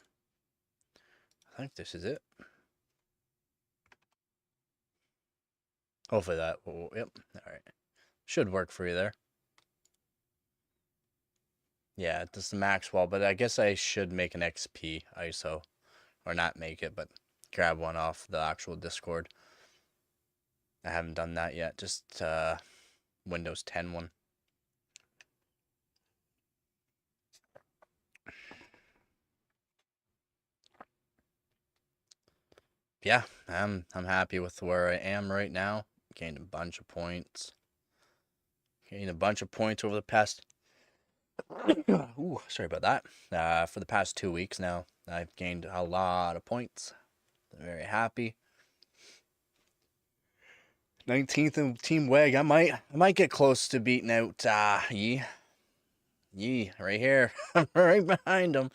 think this is it. Hopefully that will, yep, alright. Should work for you there. Yeah, this is the Maxwell, but I guess I should make an XP ISO. Or not make it, but grab one off the actual Discord. I haven't done that yet, just Windows 10 one. Yeah, I'm happy with where I am right now. Gained a bunch of points. Gained a bunch of points over the past ooh, sorry about that. For the past 2 weeks now, I've gained a lot of points. I'm very happy. 19th in Team WEG. I might get close to beating out Yee right here. I'm right behind him.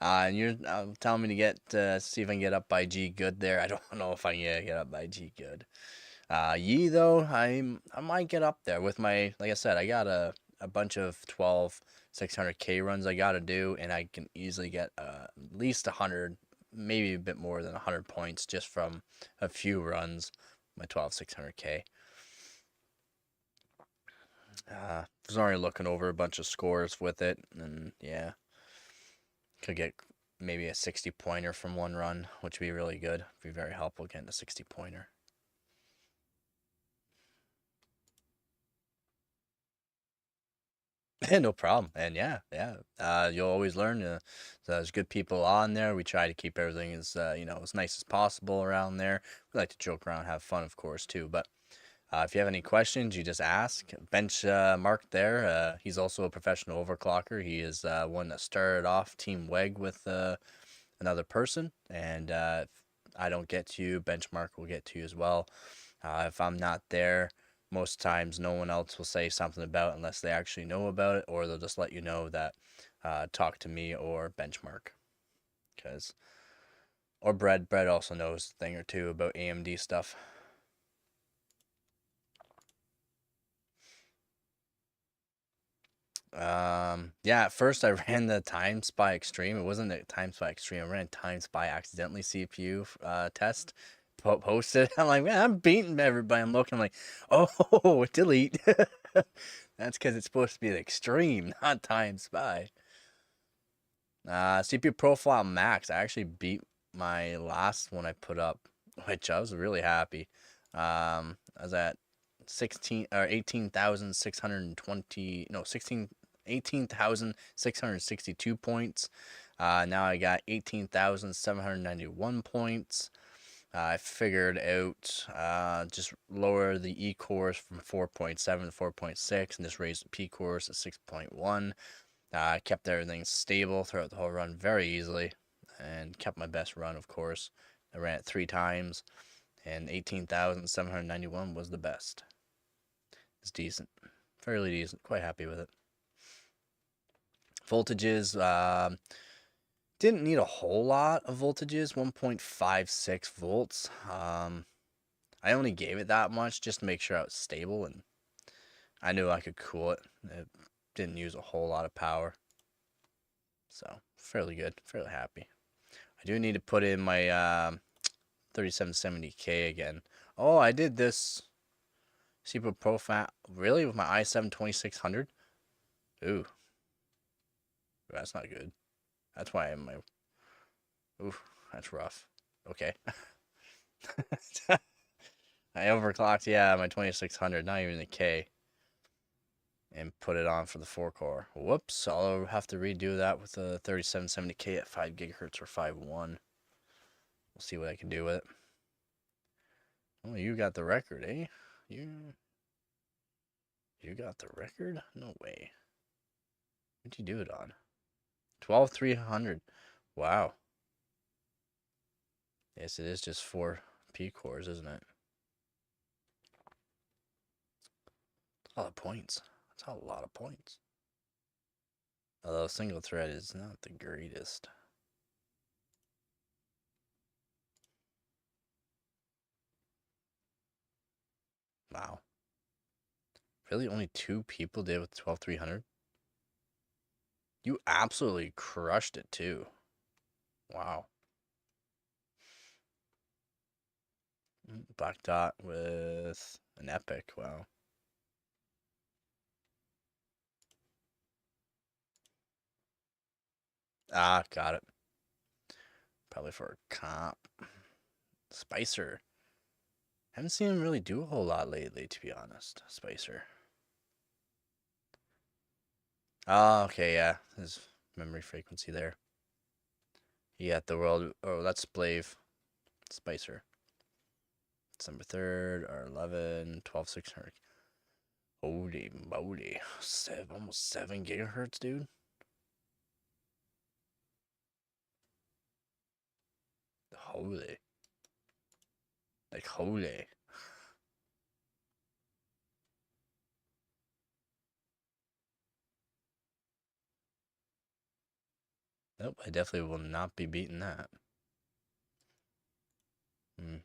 And you're telling me to get see if I can get up by G Good there. I don't know if I can get up by G Good. Yee though, I might get up there with my, like I said, I got a bunch of 12 600K runs I gotta do, and I can easily get at least 100, maybe a bit more than 100 points just from a few runs. My 12 600K. Was already looking over a bunch of scores with it, and yeah, could get maybe a 60 pointer from one run, which would be really good. Be very helpful getting a 60 pointer. No problem. And yeah, you'll always learn. There's good people on there. We try to keep everything as as nice as possible around there. We like to joke around, have fun, of course, too. But if you have any questions, you just ask. Bench Mark there. He's also a professional overclocker. He is one that started off Team WEG with another person, and if I don't get to you, Benchmark will get to you as well. If I'm not there, most times no one else will say something about it unless they actually know about it, or they'll just let you know that talk to me or Benchmark. Or Brett also knows a thing or two about AMD stuff. Yeah, at first I ran the Time Spy Extreme. It wasn't a Time Spy Extreme. I ran Time Spy accidentally CPU test. Posted. I'm like, man, I'm beating everybody. I'm looking, I'm like, oh, delete. That's because it's supposed to be the Extreme, not Time Spy. CPU profile max. I actually beat my last one I put up which I was really happy. I was at 16 or 18,620, no, 18,662 points. Now I got 18,791 points. I figured out just lower the E course from 4.7 to 4.6 and just raise the P course to 6.1. I kept everything stable throughout the whole run very easily and kept my best run, of course. I ran it 3 times and 18,791 was the best. It's decent. Fairly decent. Quite happy with it. Voltages, didn't need a whole lot of voltages, 1.56 volts. I only gave it that much just to make sure I was stable, and I knew I could cool it. It didn't use a whole lot of power. So, fairly good. Fairly happy. I do need to put in my 3770K again. Oh, I did this super profile really with my i7 2600. Ooh, that's not good. That's why I'm my. Ooh, that's rough. Okay. I overclocked, yeah, my 2600, not even the K, and put it on for the 4 core. Whoops, I'll have to redo that with the 3770K at 5 gigahertz or 5.1. We'll see what I can do with it. Oh, you got the record, eh? You got the record? No way. What'd you do it on? 12300. Wow. Yes, it is just 4 P cores, isn't it? That's a lot of points. That's a lot of points. Although single thread is not the greatest. Wow. Really, only 2 people did with 12300? You absolutely crushed it too. Wow. Black dot with an epic. Wow. Ah, got it. Probably for a comp. Spicer. Haven't seen him really do a whole lot lately, to be honest. Spicer. Oh, okay, yeah. His memory frequency there. He got the world. Oh, that's Splave. Spicer. December 3rd, or 11, 12,600. Holy moly. Almost 7 gigahertz, dude. Holy. Like, holy. Nope, I definitely will not be beating that.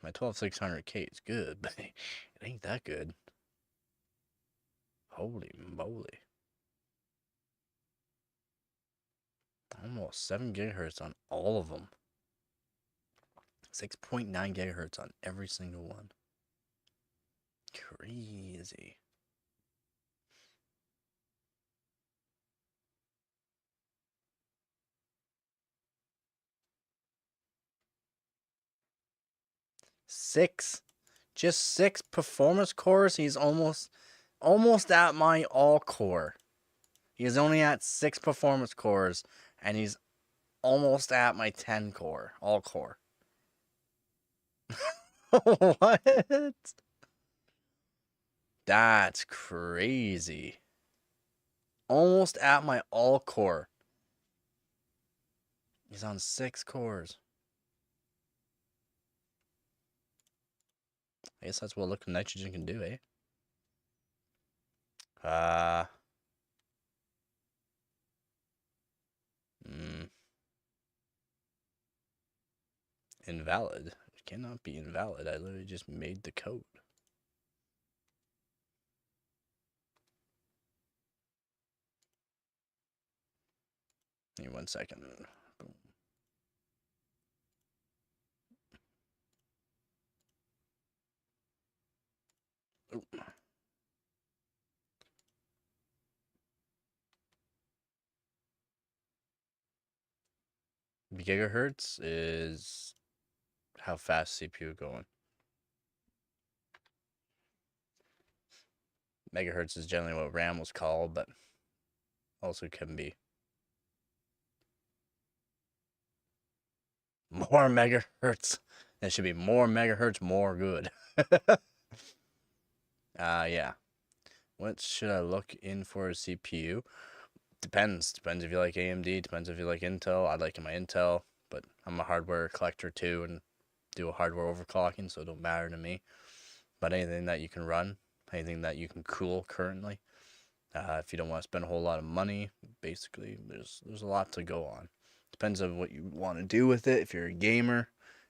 My 12600K is good, but it ain't that good. Holy moly. Almost 7 gigahertz on all of them. 6.9 gigahertz on every single one. Crazy. Just 6 performance cores. He's almost at my all core. He's only at 6 performance cores, and he's almost at my 10 core, all core. What? That's crazy. Almost at my all core. He's on 6 cores. I guess that's what liquid nitrogen can do, eh? Hmm. Invalid. It cannot be invalid. I literally just made the code. Give me 1 second. Boom. Oh. Gigahertz is how fast CPU going. Megahertz is generally what RAM was called, but also can be more megahertz. It should be more megahertz, more good. Yeah. What should I look in for a CPU? Depends. Depends if you like AMD. Depends if you like Intel. I like my Intel, but I'm a hardware collector too, and do a hardware overclocking, so it don't matter to me. But anything that you can run, anything that you can cool currently, if you don't want to spend a whole lot of money, basically, there's a lot to go on. Depends on what you want to do with it. If you're a gamer,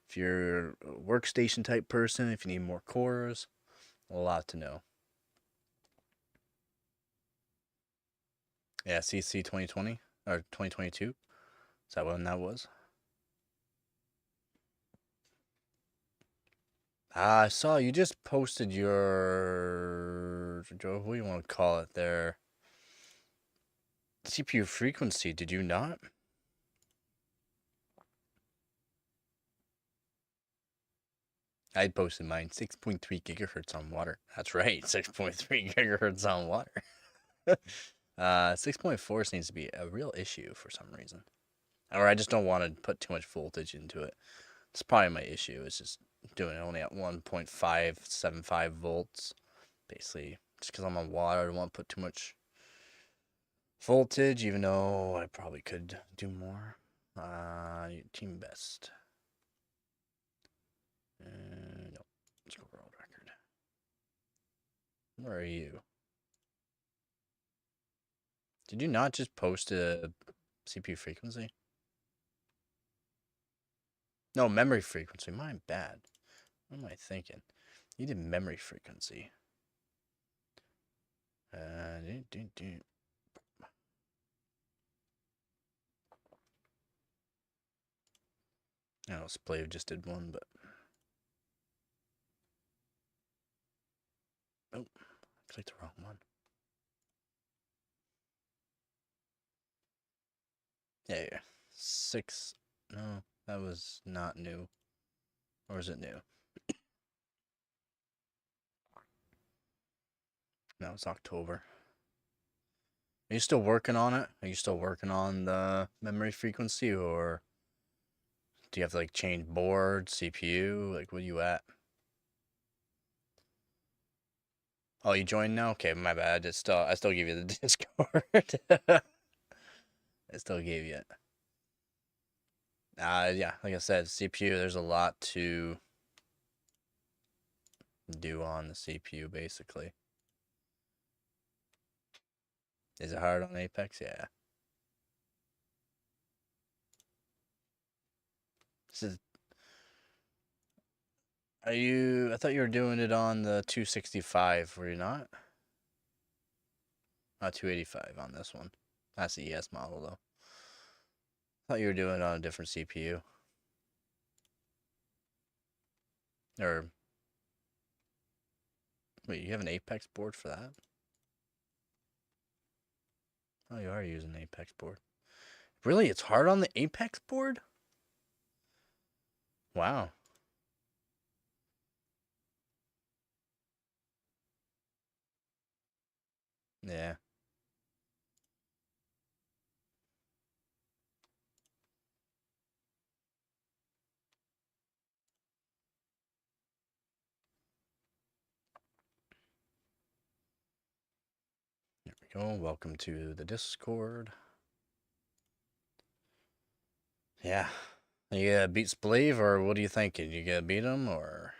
if you're a workstation type person, if you need more cores, a lot to know. Yeah, CC 2020 or 2022. Is that when that was? I saw you just posted your, what do you want to call it there? CPU frequency, did you not? I posted mine 6.3 gigahertz on water. That's right, 6.3 gigahertz on water. 6.4 seems to be a real issue for some reason. Or I just don't want to put too much voltage into it. It's probably my issue. It's just doing it only at 1.575 volts. Basically, just because I'm on water, I don't want to put too much voltage, even though I probably could do more. Team best. No, let's go world record. Where are you? Did you not just post a CPU frequency? No, memory frequency. My bad. What am I thinking? You did memory frequency. I know Splave just did one, but oh, I clicked the wrong one. Yeah. 6. No, that was not new. Or is it new? No, it's October. Are you still working on it? Are you still working on the memory frequency, or do you have to like change board, CPU? Like, what are you at? Oh, you joined now? Okay, my bad. I still gave you the Discord. I still gave you it. Yeah, like I said, CPU, there's a lot to do on the CPU, basically. Is it hard on Apex? Yeah. I thought you were doing it on the 265, were you not? 285 on this one. That's the ES model, though. I thought you were doing it on a different CPU. Or, wait, you have an Apex board for that? Oh, you are using an Apex board. Really? It's hard on the Apex board? Wow. Yeah. There we go. Welcome to the Discord. Yeah. You gonna beat Splave, or what are you thinking? You gonna beat him, or?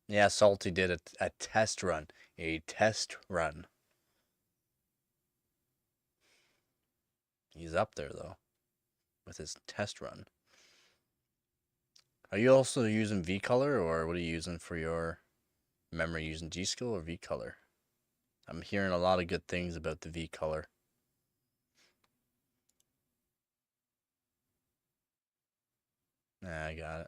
Yeah, Salty did a test run. A test run. He's up there, though, with his test run. Are you also using V-Color, or what are you using for your memory? Using G-Skill or V-Color? I'm hearing a lot of good things about the V-Color. Nah, I got it.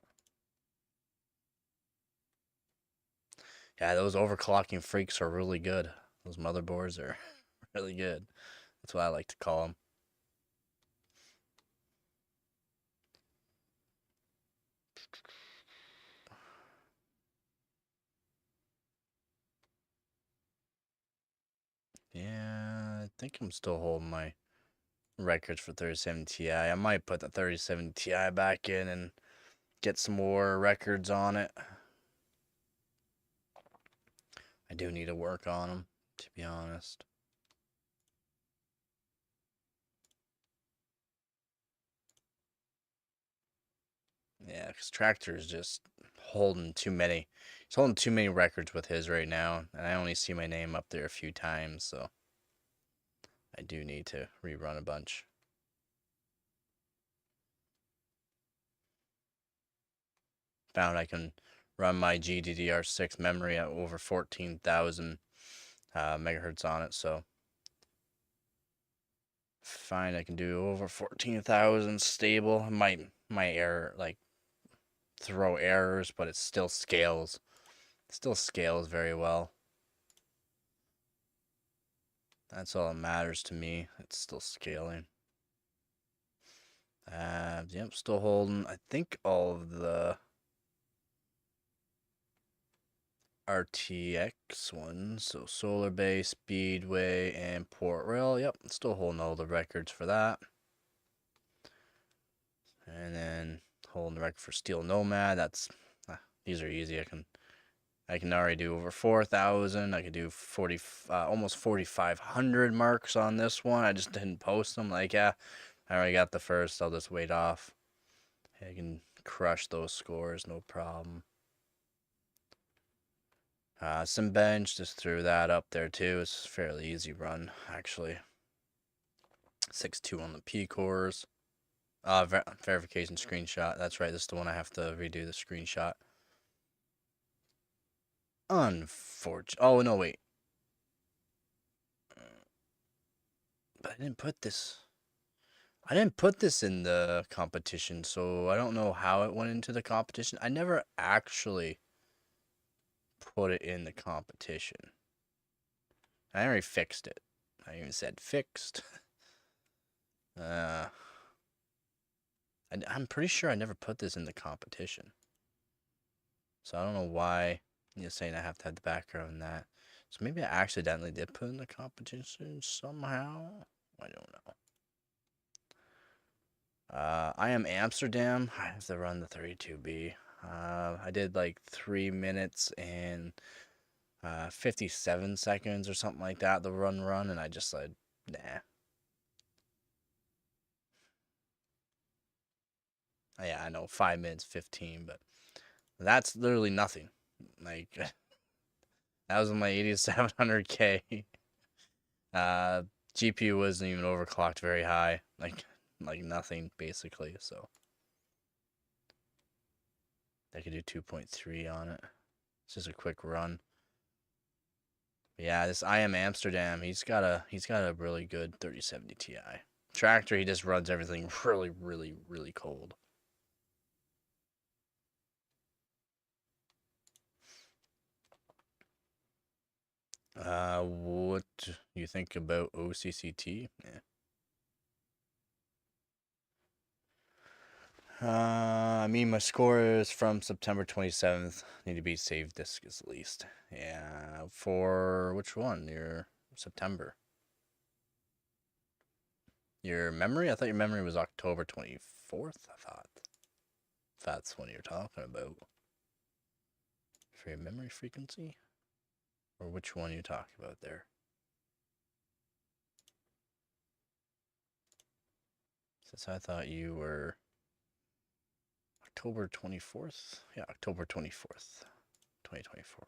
Yeah, those overclocking freaks are really good. Those motherboards are really good. That's what I like to call them. think I'm still holding my records for 37 Ti. I might put the 37 Ti back in and get some more records on it. I do need to work on them, to be honest. Yeah, because Tractor is just holding too many. He's holding too many records with his right now, and I only see my name up there a few times, so I do need to rerun a bunch. Found I can run my GDDR6 memory at over 14,000 megahertz on it, so fine, I can do over 14,000 stable. My error, like, throw errors, but it still scales. It still scales very well. That's all that matters to me. It's still scaling. Yep, still holding. I think all of the RTX ones, so Solar Bay, Speedway, and Port Rail. Yep, still holding all the records for that. And then holding the record for Steel Nomad. These are easy. I can already do over 4,000. I could do almost 4,500 marks on this one. I just didn't post them. Like, yeah, I already got the first. I'll just wait off. I can crush those scores, no problem. Some bench, just threw that up there too. It's a fairly easy run, actually. 6.2 on the P cores. Verification screenshot. That's right, this is the one I have to redo the screenshot. Unfortunate. Oh, no, wait. But I didn't put this. I didn't put this in the competition, so I don't know how it went into the competition. I never actually put it in the competition. I already fixed it. I even said fixed. I'm pretty sure I never put this in the competition. So I don't know why you're saying I have to have the background in that. So maybe I accidentally did put in the competition somehow. I don't know. I am Amsterdam. I have to run the 32B. I did like 3 minutes and 57 seconds or something like that, the run, and I just said, nah. Yeah, I know, 5 minutes 15, but that's literally nothing. Like, that was my 8700K. GPU wasn't even overclocked very high, like nothing basically. So I could do 2.3 on it. It's just a quick run. But yeah, this I am Amsterdam. He's got a really good 3070 Ti. Tractor, he just runs everything really, really, really cold. What you think about OCCT? Yeah. I mean, my score is from September 27th. Need to be saved disk at least. Yeah, for which one? Your September. Your memory? I thought your memory was October 24th. I thought. If that's what you're talking about. For your memory frequency? Or which one you talking about there? Since I thought you were October 24th? Yeah, October 24th, 2024.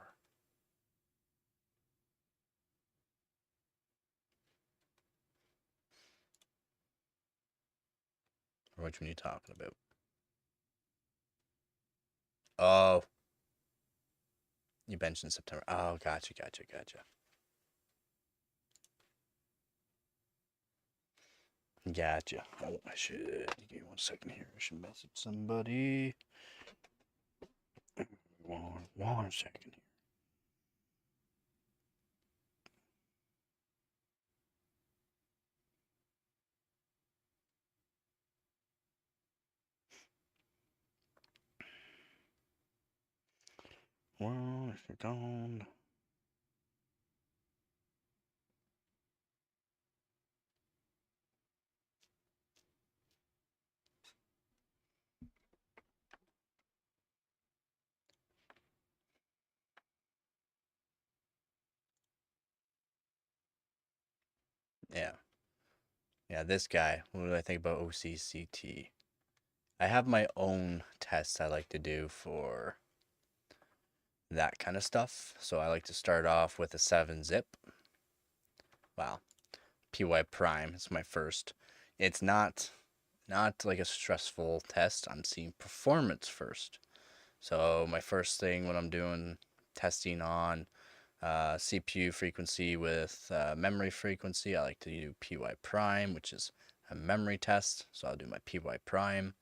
Or which one are you talking about? Oh, you mentioned September. Oh, gotcha. Gotcha. Oh, I should give me 1 second here. I should message somebody. One second here. One second. Yeah, this guy. What do I think about OCCT? I have my own tests I like to do for that kind of stuff. So I like to start off with a 7-zip. Wow. PY prime is my first. It's not like a stressful test. I'm seeing performance first. So my first thing when I'm doing testing on CPU frequency with memory frequency, I like to do PY prime, which is a memory test. So I'll do my PY prime.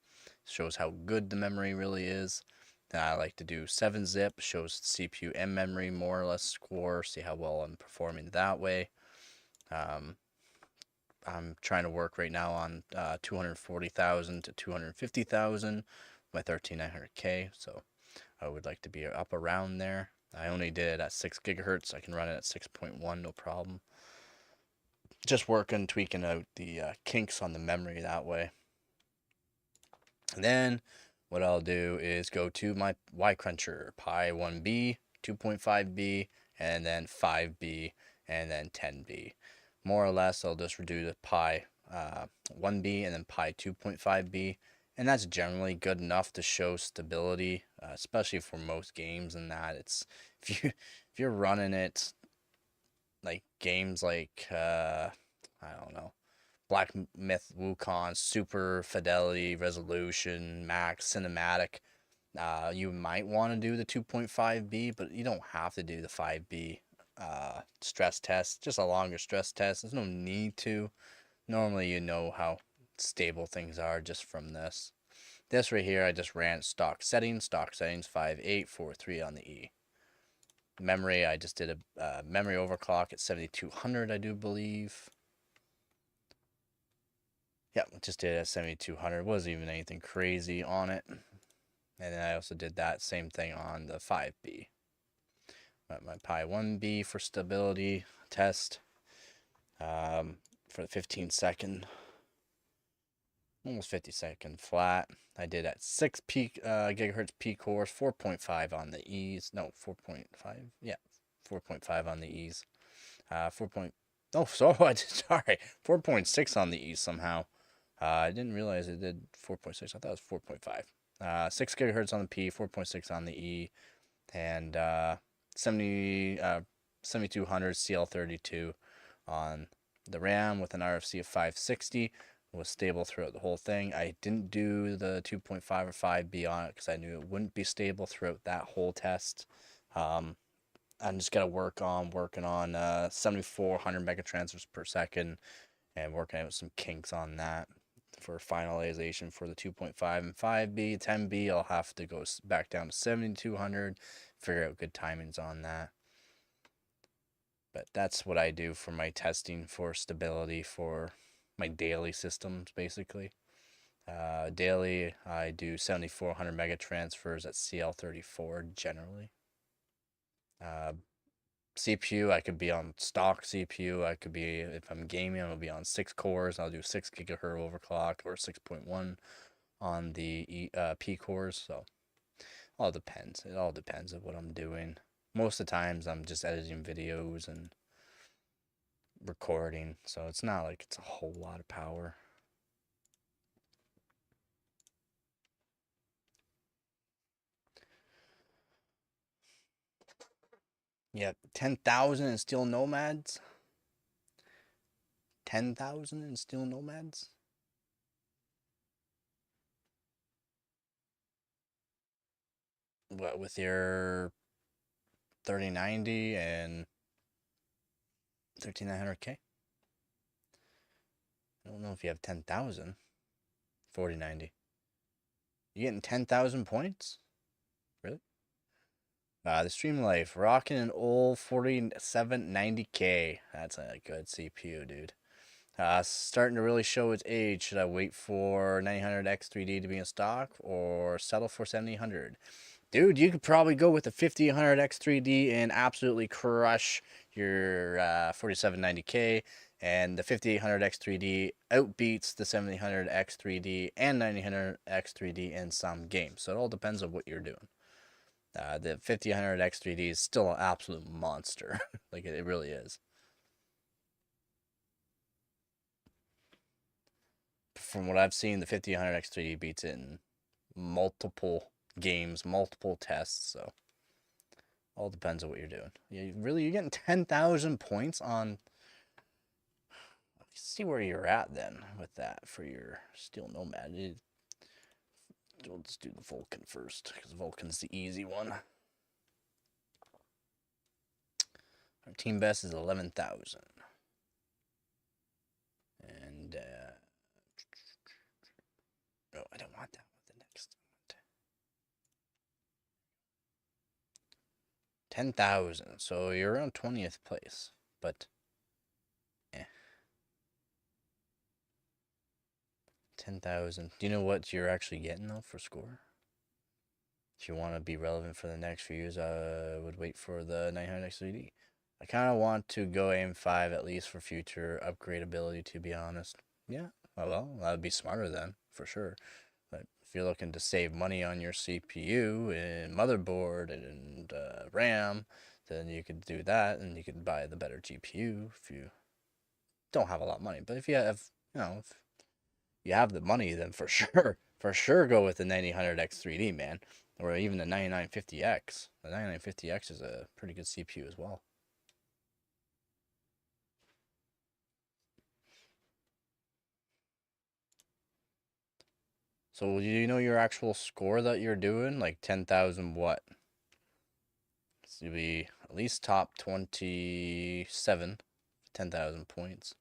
Shows how good the memory really is. Then I like to do 7-zip, shows CPU and memory more or less score, see how well I'm performing that way. I'm trying to work right now on 240,000 to 250,000 by 13900K, so I would like to be up around there. I only did it at 6 gigahertz. I can run it at 6.1, no problem. Just working, tweaking out the kinks on the memory that way. And then what I'll do is go to my Y cruncher, Pi 1B, 2.5B, and then 5B, and then 10B. More or less, I'll just do the Pi 1B and then Pi 2.5B, and that's generally good enough to show stability, especially for most games. And that it's if you're running it like games like I don't know, Black Myth Wukong, super fidelity, resolution, max, cinematic. You might want to do the 2.5B, but you don't have to do the 5B stress test. Just a longer stress test. There's no need to. Normally, you know how stable things are just from this. This right here, I just ran stock settings 5843 on the E. Memory, I just did a memory overclock at 7200, I do believe. Yeah, just did it at 7200. Wasn't even anything crazy on it. And then I also did that same thing on the 5B. My Pi 1B for stability test. For the 15-second, almost 50-second flat. I did at 6 gigahertz peak cores, 4.5 on the E's. No, 4.5. Yeah, 4.5 on the E's. 4. Oh, so I did, sorry, 4.6 on the E's somehow. I didn't realize it did 4.6. I thought it was 4.5. 6 gigahertz on the P, 4.6 on the E, and 7200 CL32 on the RAM with an RFC of 560. Was stable throughout the whole thing. I didn't do the 2.5 or 5B on it because I knew it wouldn't be stable throughout that whole test. I'm just gonna working on 7400 megatransfers per second and working out some kinks on that for finalization for the 2.5 and 5B. 10B, I'll have to go back down to 7200, figure out good timings on that. But that's what I do for my testing for stability for my daily systems, basically. Daily, I do 7400 mega transfers at CL34 generally. CPU, I could be on stock CPU. I could be, if I'm gaming, I'll be on 6 cores. I'll do 6 gigahertz overclock or 6.1 on the P cores. So all depends. It all depends on what I'm doing. Most of the times I'm just editing videos and recording, so it's not like it's a whole lot of power. Yeah, 10,000 in Steel Nomads. 10,000 in Steel Nomads. What with your 3090 and 13900K? I don't know if you have 10,000. 4090. You getting 10,000 points? Really? The Stream Life, rocking an old 4790K. That's a good CPU, dude. Starting to really show its age. Should I wait for 900X3D to be in stock or settle for 7800? Dude, you could probably go with the 5800X3D and absolutely crush your 4790K. And the 5800X3D outbeats the 7800X3D and 9000X3D in some games. So it all depends on what you're doing. The 5800X3D is still an absolute monster. Like it really is. from what I've seen, the 5100X3D beats it in multiple games, multiple tests. So all depends on what you're doing. You're getting 10,000 points on. Let's see where you're at then with that for your Steel Nomad. Let's do the Vulcan first because Vulcan's the easy one. Our team best is 11,000. And no, I don't want that one. The next 10,000. So you're around 20th place, but 10,000. Do you know what you're actually getting though for score? If you want to be relevant for the next few years, I would wait for the 900X3D. I kind of want to go AM5 at least for future upgradability, to be honest. Yeah, well, that would be smarter then, for sure. But if you're looking to save money on your CPU and motherboard and RAM, then you could do that, and you could buy the better GPU if you don't have a lot of money. But if you have, if you have the money, then for sure go with the 9000X3D, man, or even the 9950X. The 9950X is a pretty good CPU as well. So do you know your actual score that you're doing? Like 10,000 what? So you'll be at least top 27, 10,000 points.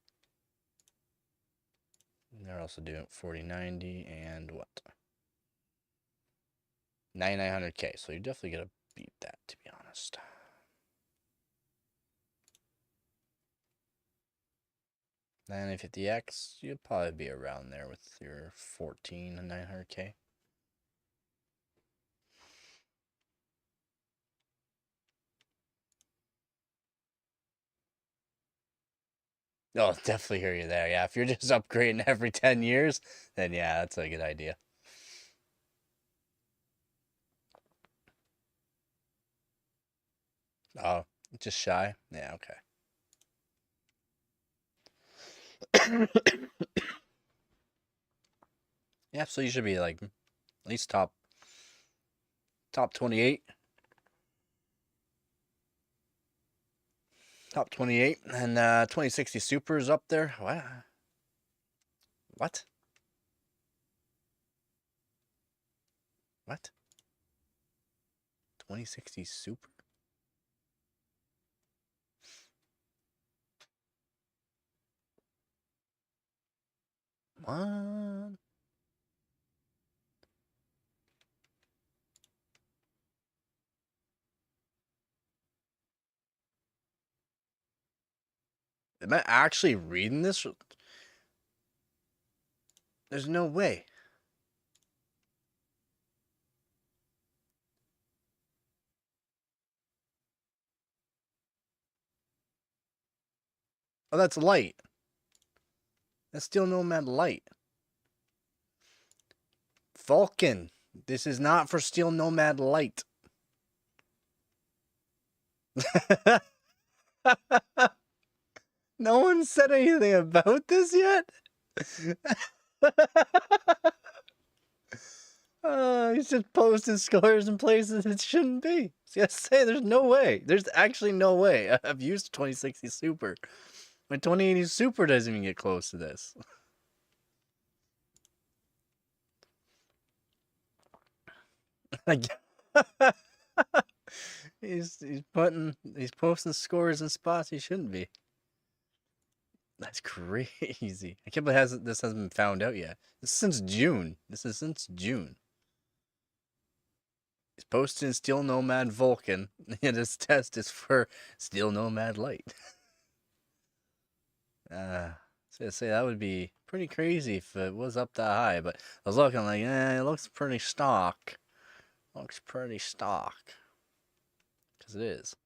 And they're also doing 4090 and what? 9900K. So you're definitely gonna beat that, to be honest. The 950X, you'll probably be around there with your 14 and 900K. Oh, definitely hear you there. Yeah, if you're just upgrading every 10 years, then yeah, that's a good idea. Oh, just shy? Yeah, okay. Yeah, so you should be like at least top 28. Top 28 and 2060 Super is up there. What? What? What? 2060 Super? What? Am I actually reading this? There's no way. Oh, that's light. That's Steel Nomad light. Vulcan. This is not for Steel Nomad light. No one said anything about this yet? He's just posting scores in places it shouldn't be. So I say there's no way. There's actually no way. I've used 2060 Super. My 2080 Super doesn't even get close to this. he's posting scores in spots he shouldn't be. That's crazy. I can't believe this hasn't been found out yet. This is since June. He's posting Steel Nomad Vulcan, and his test is for Steel Nomad Light. So say that would be pretty crazy if it was up that high, but I was looking like, it looks pretty stock. Looks pretty stock. Because it is.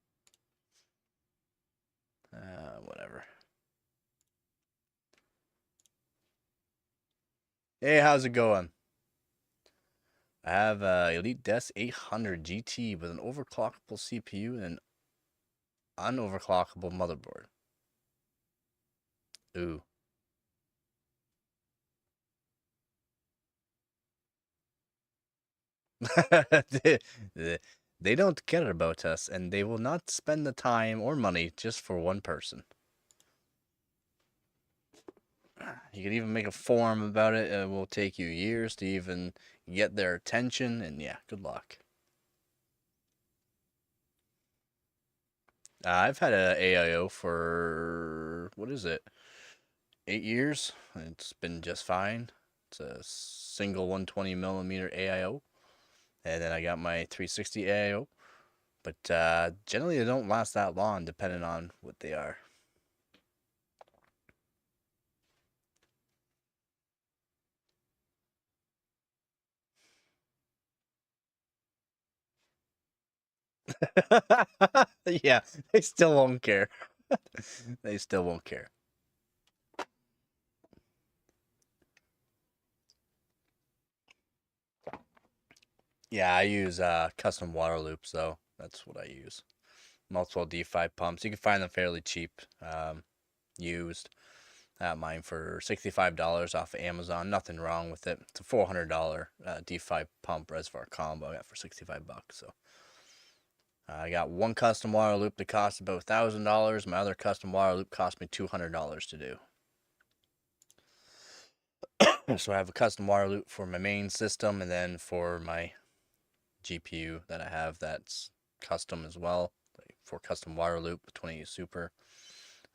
Whatever. Hey, how's it going? I have Elite Desk 800 GT with an overclockable CPU and an unoverclockable motherboard. Ooh. they, they don't care about us, and they will not spend the time or money just for one person. You can even make a forum about it. It will take you years to even get their attention, and yeah, good luck. I've had a AIO for what is it? 8 years. It's been just fine. It's a single 120 millimeter AIO, and then I got my 360 AIO. But generally, they don't last that long, depending on what they are. Yeah, they still won't care. They still won't care. Yeah, I use custom water loops though. That's what I use. Multiple D5 pumps. You can find them fairly cheap, used. I got mine for $65 off of Amazon. Nothing wrong with it. It's a $400 D5 pump reservoir combo I got for $65. So I got one custom water loop that cost about $1,000. My other custom water loop cost me $200 to do. So I have a custom water loop for my main system, and then for my GPU that I have that's custom as well. For custom water loop, 20 super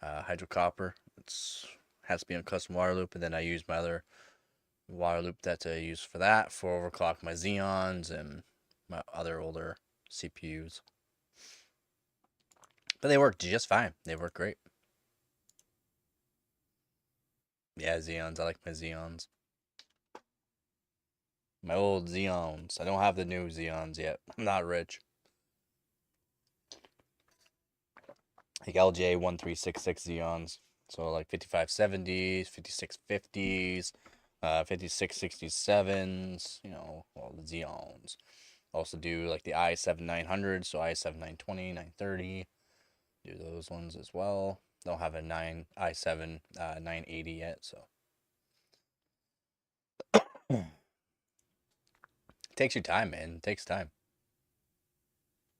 hydrocopper. It's has to be on custom water loop, and then I use my other water loop that I use for that for overclock my Xeons and my other older CPUs. But they work just fine. They work great. Yeah, Xeons. I like my Xeons. My old Xeons. I don't have the new Xeons yet. I'm not rich. Like LJ 1366 Xeons. So like 5570s, 5650s, 5667s, all the Xeons. Also do like the i7 900, so i7 920, 930. Do those ones as well. Don't have a i7 980 yet, so. It takes your time, man. It takes time.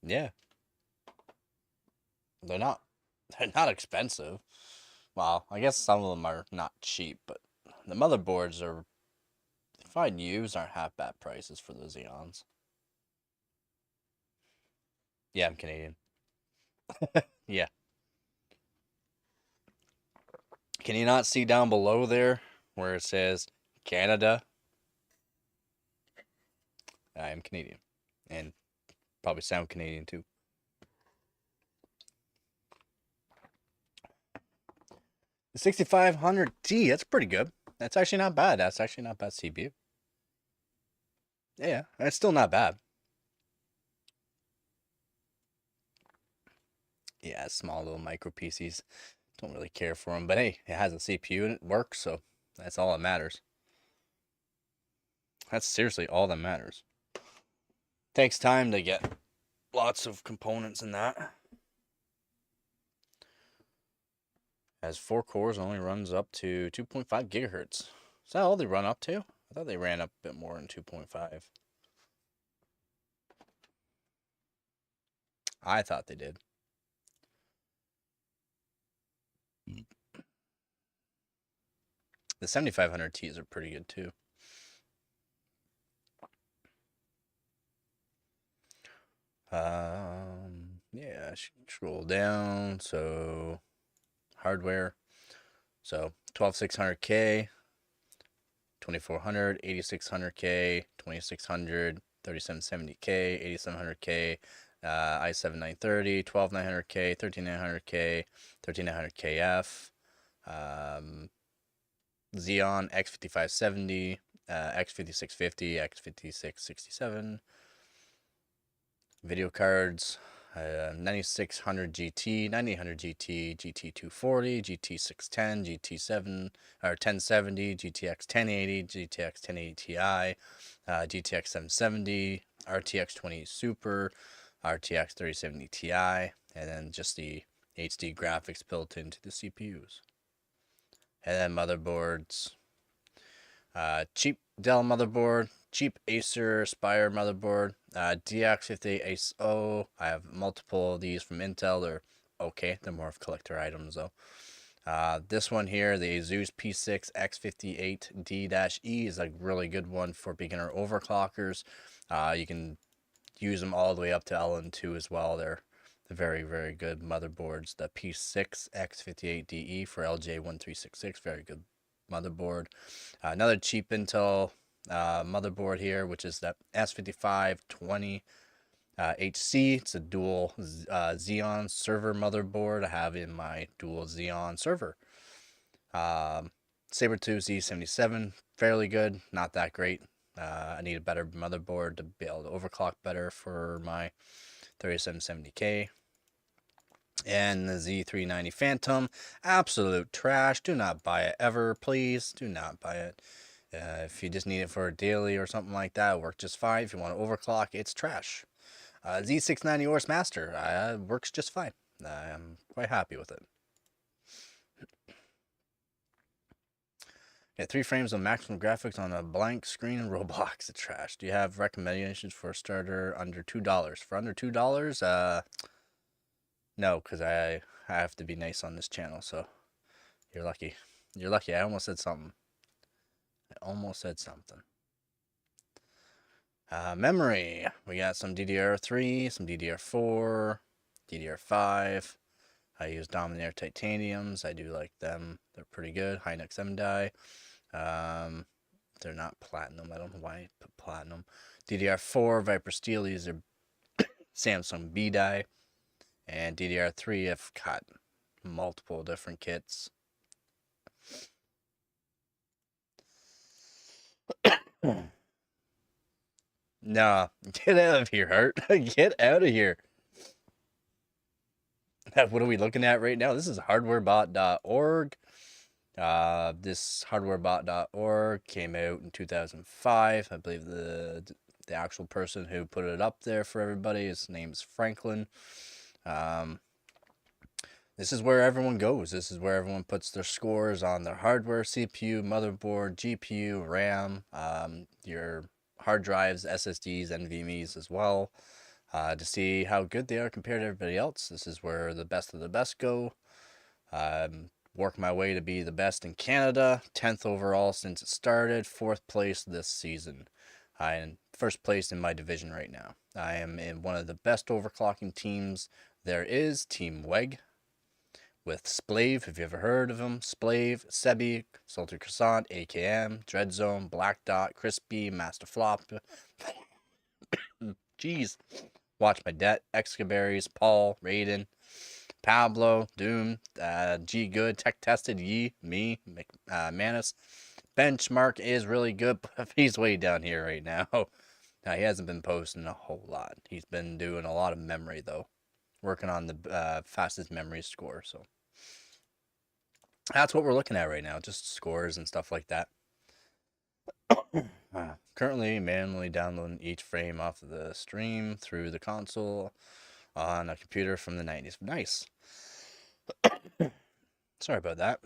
Yeah. They're not they're not expensive. Well, I guess some of them are not cheap, but the motherboards are, if I use, aren't half bad prices for the Xeons. Yeah, I'm Canadian. Yeah. Can you not see down below there where it says Canada? I am Canadian. And probably sound Canadian too. The 6500T, that's pretty good. That's actually not bad. That's actually not bad CPU. Yeah, it's still not bad. Yeah, small little micro PCs. Don't really care for them, but hey, it has a CPU and it works, so that's all that matters. That's seriously all that matters. Takes time to get lots of components in that. Has 4 cores, only runs up to 2.5 gigahertz. Is that all they run up to? I thought they ran up a bit more than 2.5. I thought they did. The 7500Ts are pretty good too. Yeah, scroll down. So, hardware. So, 12600K, 2400, 8600K, 2600, 3770K, 8700K, i7 930, 12900K, 13900K, 13900KF, Xeon X5570, X5650, X5667. Video cards, 9600 GT, 9800 GT, GT240, GT610, GT7 or 1070, GTX 1080, GTX 1080 Ti, GTX 770, RTX 20 Super, RTX 3070 Ti, and then just the HD graphics built into the CPUs. And then motherboards. Cheap Dell motherboard, cheap Acer Spire motherboard, DX58 Ace O. I have multiple of these from Intel. They're okay. They're more of collector items though. This one here, the Asus P6 X58D-E, is a really good one for beginner overclockers. You can use them all the way up to LN2 as well. They're very, very good motherboards. The P6 X58DE for LJ1366, very good motherboard. Another cheap Intel motherboard here, which is the S5520 HC. It's a dual Xeon server motherboard I have in my dual Xeon server. Sabertooth Z77, fairly good, not that great. I need a better motherboard to be able to overclock better for my 3770K. And the Z390 Phantom, absolute trash. Do not buy it ever, please. Do not buy it. If you just need it for a daily or something like that, it works just fine. If you want to overclock, it's trash. Z690 Ors Master works just fine. I'm quite happy with it. Yeah, 3 frames of maximum graphics on a blank screen in Roblox. It's trash. Do you have recommendations for a starter under $2? For under $2, no, because I have to be nice on this channel, so you're lucky. You're lucky. I almost said something. Memory. We got some DDR3, some DDR4, DDR5. I use Dominator Titaniums. I do like them. They're pretty good. Hynix M die. They're not platinum. I don't know why I put platinum. DDR4 Viper Steel. These are Samsung B die. And DDR3, I've got multiple different kits. Nah, get out of here, Hart. Get out of here. What are we looking at right now? This is hardwarebot.org. This hardwarebot.org came out in 2005. I believe the actual person who put it up there for everybody, his name's Franklin. This is where everyone goes. This is where everyone puts their scores on their hardware, CPU, motherboard, GPU, RAM, your hard drives, SSDs, NVMe's as well, to see how good they are compared to everybody else. This is where the best of the best go. Work my way to be the best in Canada, 10th overall since it started, 4th place this season. I am 1st place in my division right now. I am in one of the best overclocking teams there is, Team WEG, with Splave, have you ever heard of him? Splave, Sebi, Salted Croissant, AKM, Dreadzone, Black Dot, Crispy, Master Flop. Jeez. Watch My Debt, Excaberries, Paul, Raiden, Pablo, Doom, G Good, Tech Tested, Yee, me, Manus. Benchmark is really good, but he's way down here right now. He hasn't been posting a whole lot. He's been doing a lot of memory, though. Working on the fastest memory score, so that's what we're looking at right now, just scores and stuff like that. Currently manually downloading each frame off of the stream through the console on a computer from the 90s. Nice. Sorry about that.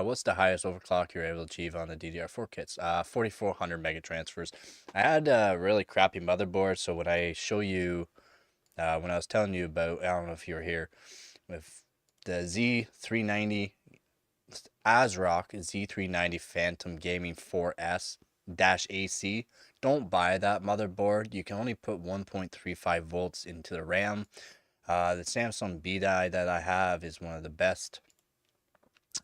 What's the highest overclock you're able to achieve on the DDR4 kits? 4400 mega transfers. I had a really crappy motherboard, so when I show you, when I was telling you about, I don't know if you were here, with the Z390 ASRock Z390 Phantom Gaming 4S-AC. Don't buy that motherboard. You can only put 1.35 volts into the RAM. The Samsung B die that I have is one of the best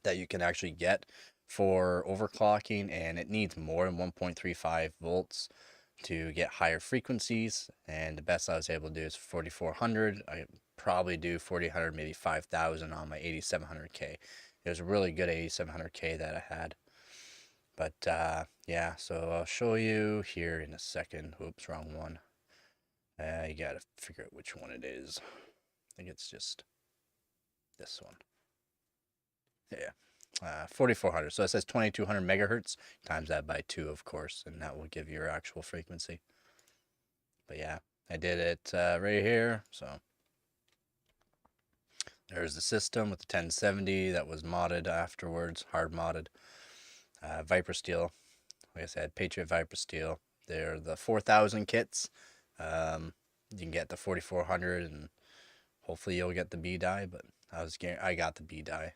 that you can actually get for overclocking, and it needs more than 1.35 volts to get higher frequencies, and the best I was able to do is 4400. I probably do 4800, maybe 5000 on my 8700K. It was a really good 8700K that I had. But yeah, so I'll show you here in a second. Oops, wrong one. You gotta figure out which one it is. I think it's just this one. Yeah, 4400. So it says 2200 megahertz. Times that by 2, of course, and that will give you your actual frequency. But yeah, I did it right here. So there's the system with the 1070 that was modded afterwards, hard modded. Viper Steel, like I said, Patriot Viper Steel. They're the 4,000 kits. You can get the 4,400, and hopefully you'll get the B die. But I got the B die,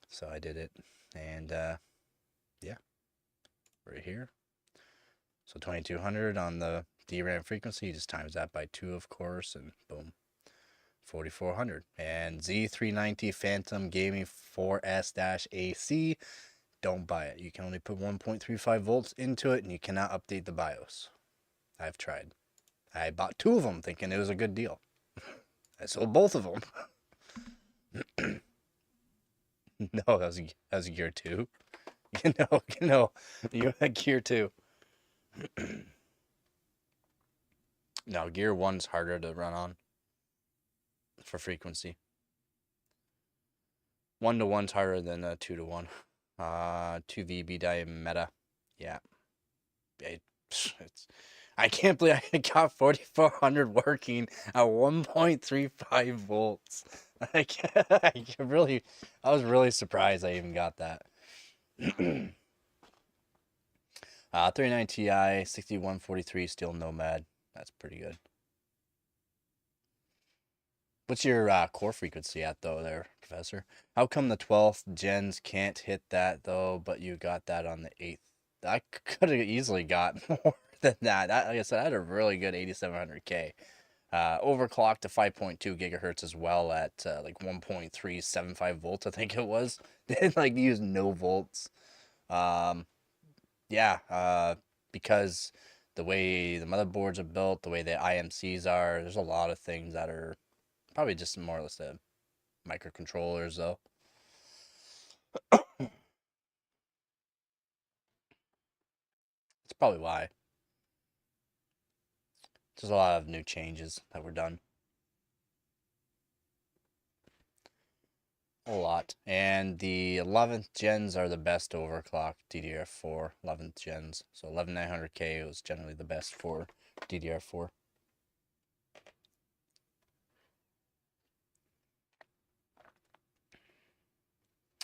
so I did it, and yeah, right here. So 2,200 on the DRAM frequency. You just times that by 2, of course, and boom, 4,400. And Z390 Phantom Gaming 4S-AC. Don't buy it. You can only put 1.35 volts into it, and you cannot update the BIOS. I've tried. I bought 2 of them thinking it was a good deal. I sold both of them. No, that was gear 2. You had gear 2. No, gear 1's harder to run on for frequency. 1-to-1's harder than 2-to-1. 2VB die meta. Yeah. I can't believe I got 4,400 working at 1.35 volts. I was really surprised I even got that. 39 Ti, 6143 Steel Nomad. That's pretty good. What's your core frequency at, though, there, Professor? How come the 12th gens can't hit that, though, but you got that on the 8th? I could have easily got more than that. Like I said, I had a really good 8700K. Overclocked to 5.2 gigahertz as well at like 1.375 volts, I think it was. Didn't like use no volts. Yeah, because the way the motherboards are built, the way the IMCs are, there's a lot of things that are probably just more or less the microcontrollers, though. That's probably why. There's a lot of new changes that were done. A lot. And the 11th gens are the best overclock DDR4 11th gens. So 11900K was generally the best for DDR4.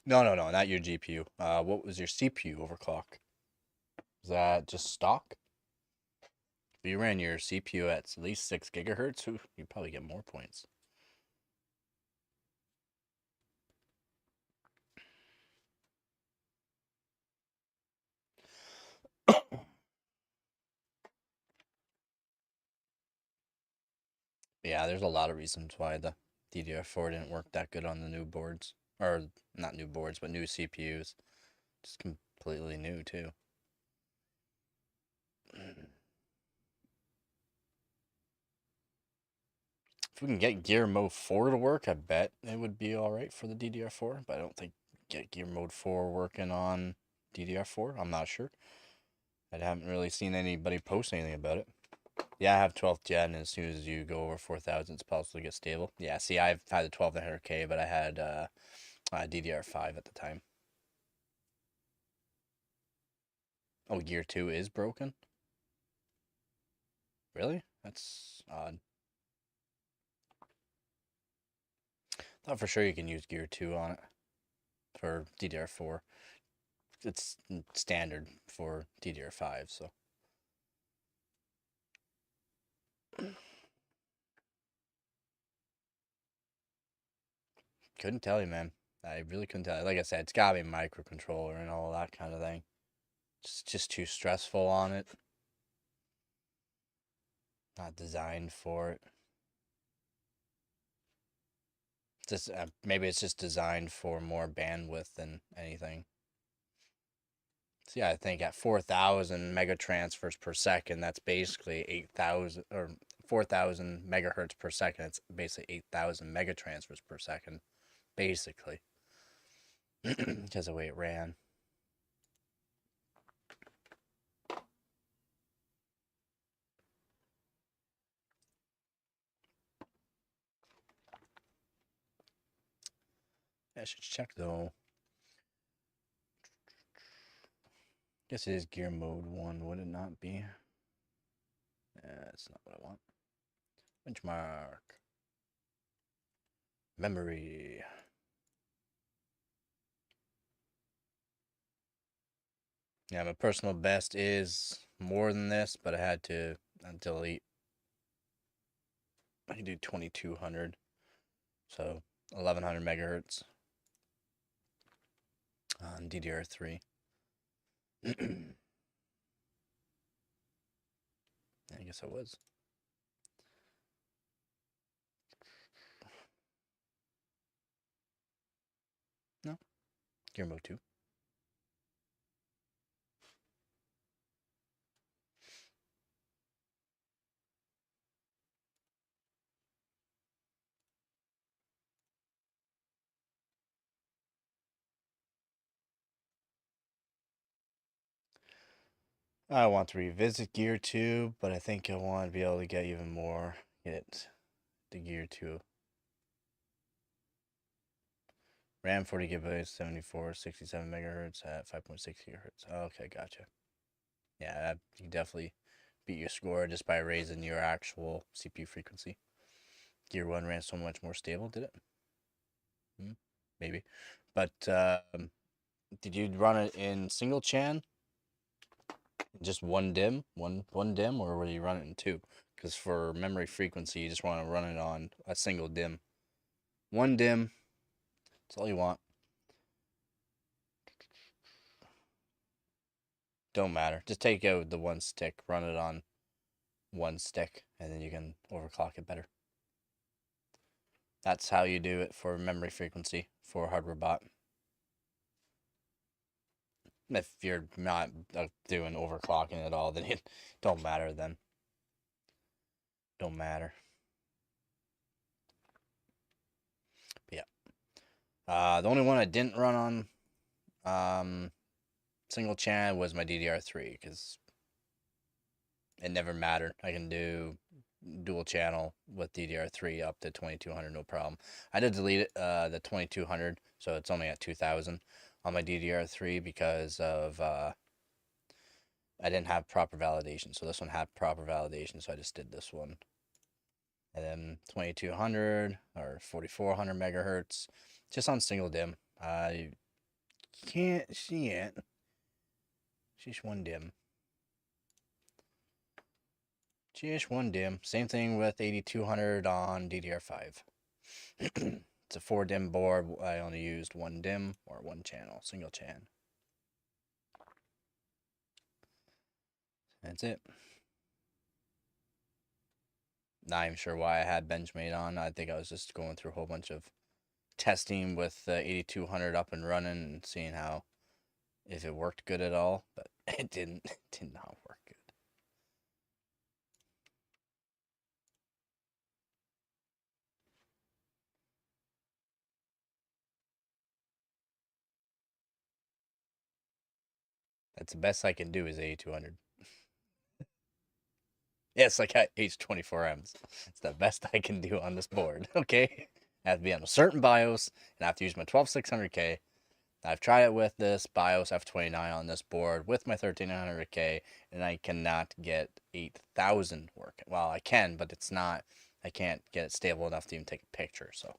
No, not your GPU. What was your CPU overclock? Is that just stock? If you ran your CPU at least 6 gigahertz, you'd probably get more points. Yeah, there's a lot of reasons why the DDR4 didn't work that good on the new boards. Or, not new boards, but new CPUs. Just completely new, too. If we can get Gear Mode 4 to work, I bet it would be alright for the DDR4. But I don't think get Gear Mode 4 working on DDR4. I'm not sure. I haven't really seen anybody post anything about it. Yeah, I have 12th gen, and as soon as you go over 4,000, it's possible to get stable. Yeah, see, I've had the 1200K, but I had DDR5 at the time. Oh, Gear 2 is broken? Really? That's odd. Thought for sure you can use Gear 2 on it for DDR4. It's standard for DDR5, so. Couldn't tell you, man. I really couldn't tell you. Like I said, it's gotta be a microcontroller and all that kind of thing. It's just too stressful on it. Not designed for it. Just maybe it's just designed for more bandwidth than anything. So yeah, I think at 4,000 megatransfers per second, that's basically 8,000 or 4,000 megahertz per second. It's basically 8,000 megatransfers per second, basically, because of the way it ran. I should check though. Guess it is Gear Mode 1, would it not be? That's not what I want. Benchmark. Memory. Yeah, my personal best is more than this, but I had to delete. I can do 2200, so 1100 megahertz on DDR3. I guess I was. No, gear mode 2. I want to revisit Gear 2, but I think I want to be able to get even more. Get the Gear 2. RAM 40 gigabytes, 74, 67 megahertz at 5.6 gigahertz. Okay, gotcha. Yeah, you can definitely beat your score just by raising your actual CPU frequency. Gear 1 ran so much more stable, did it? Maybe. But did you run it in single chan? Just one DIMM? One DIMM, or would you run it in two? Because for memory frequency, you just want to run it on a single DIMM. One DIMM, that's all you want. Don't matter. Just take out the one stick, run it on one stick, and then you can overclock it better. That's how you do it for memory frequency for hardware bot. If you're not doing overclocking at all, then it don't matter then. Don't matter. But yeah. The only one I didn't run on single channel was my DDR3 because it never mattered. I can do dual channel with DDR3 up to 2200 no problem. I did delete it, the 2200, so it's only at 2000 on my DDR3 because of I didn't have proper validation. So this one had proper validation, so I just did this one. And then 2200 or 4400 megahertz just on single DIMM. I can't see it. Just one DIMM. Just one DIMM. Same thing with 8200 on DDR5. It's a 4 DIMM board. I only used one DIMM or one channel, single chan. That's it. Not even sure why I had Benchmade on. I think I was just going through a whole bunch of testing with 8200 up and running and seeing how, if it worked good at all, but it didn't. It did not work good. That's the best I can do is 8200. Yes, I got H24Ms. It's the best I can do on this board, okay? I have to be on a certain BIOS, and I have to use my 12600K. I've tried it with this BIOS F29 on this board with my 13900K, and I cannot get 8000 working. Well, I can, but it's not, I can't get it stable enough to even take a picture, so.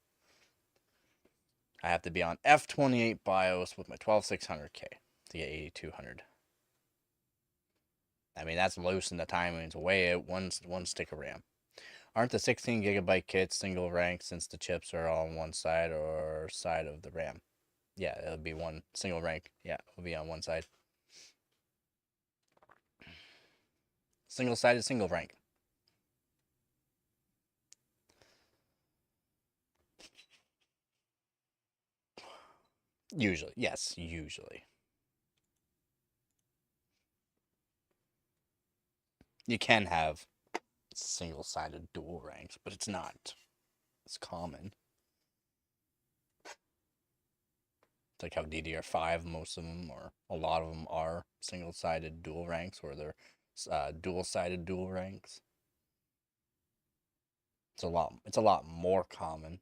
I have to be on F28 BIOS with my 12600K to get 8200. I mean, that's loose in the timings away at one stick of RAM. Aren't the 16 gigabyte kits single rank since the chips are all on one side or side of the RAM? Yeah, it'll be one single rank. Yeah, it'll be on one side. Single-sided, single rank. Usually, yes, usually. You can have single-sided dual ranks, but it's not. It's common. It's like how DDR5, most of them, or a lot of them are single-sided dual ranks, or they're dual-sided dual ranks. It's a lot more common.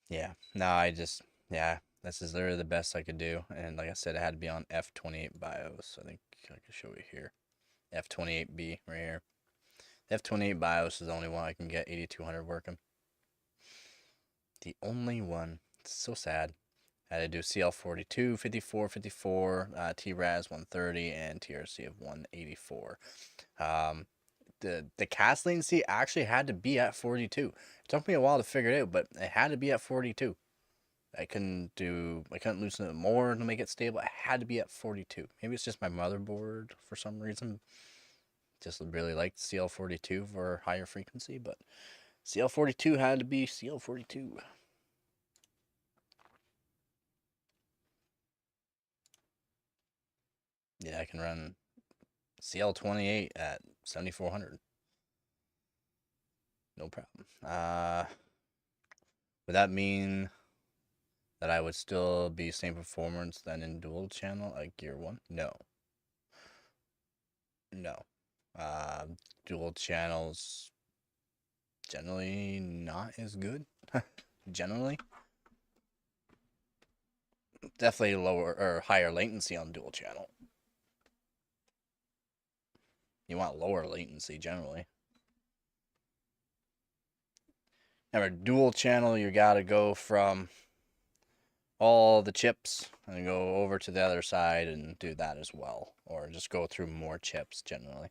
Yeah. No, yeah, this is literally the best I could do. And like I said, it had to be on F28 BIOS. I think I can show you here. F28B right here. F28 BIOS is the only one I can get 8200 working. The only one. It's so sad. I had to do CL42, 54, 54, TRAS 130, and TRC of 184. The cast latency actually had to be at 42. It took me a while to figure it out, but it had to be at 42. I couldn't loosen it more to make it stable. It had to be at 42. Maybe it's just my motherboard for some reason. Just really liked CL42 for higher frequency, but CL42 had to be CL42. Yeah, I can run CL28 at 7400. No problem. Would that mean that I would still be same performance than in dual channel at Gear 1? No. No. Dual channels generally not as good. Generally. Definitely lower or higher latency on dual channel. You want lower latency generally. Remember, dual channel, you gotta go from all the chips and go over to the other side and do that as well. Or just go through more chips generally.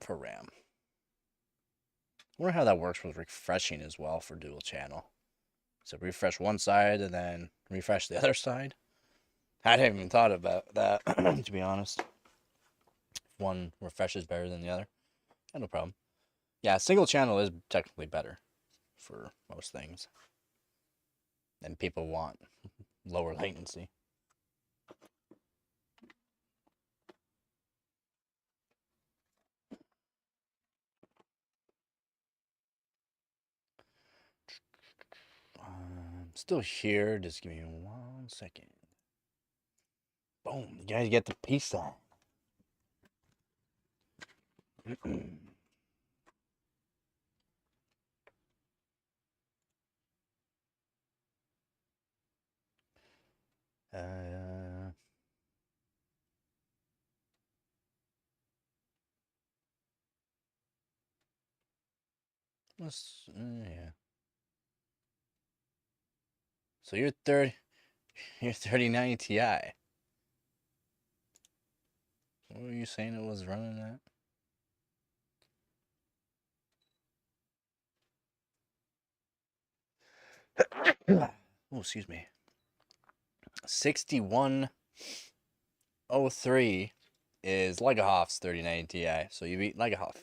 For RAM. I wonder how that works with refreshing as well for dual channel. So refresh one side and then refresh the other side. I hadn't even thought about that, to be honest. One refreshes better than the other. Yeah, no problem. Yeah, single channel is technically better for most things. And people want lower latency. I'm still here. Just give me 1 second. Boom. You guys get the pizza. Yeah. So you're 3090 Ti. What were you saying it was running at? Oh, excuse me. 6103 is Legahoff's 3090 Ti, so you beat Legahoff.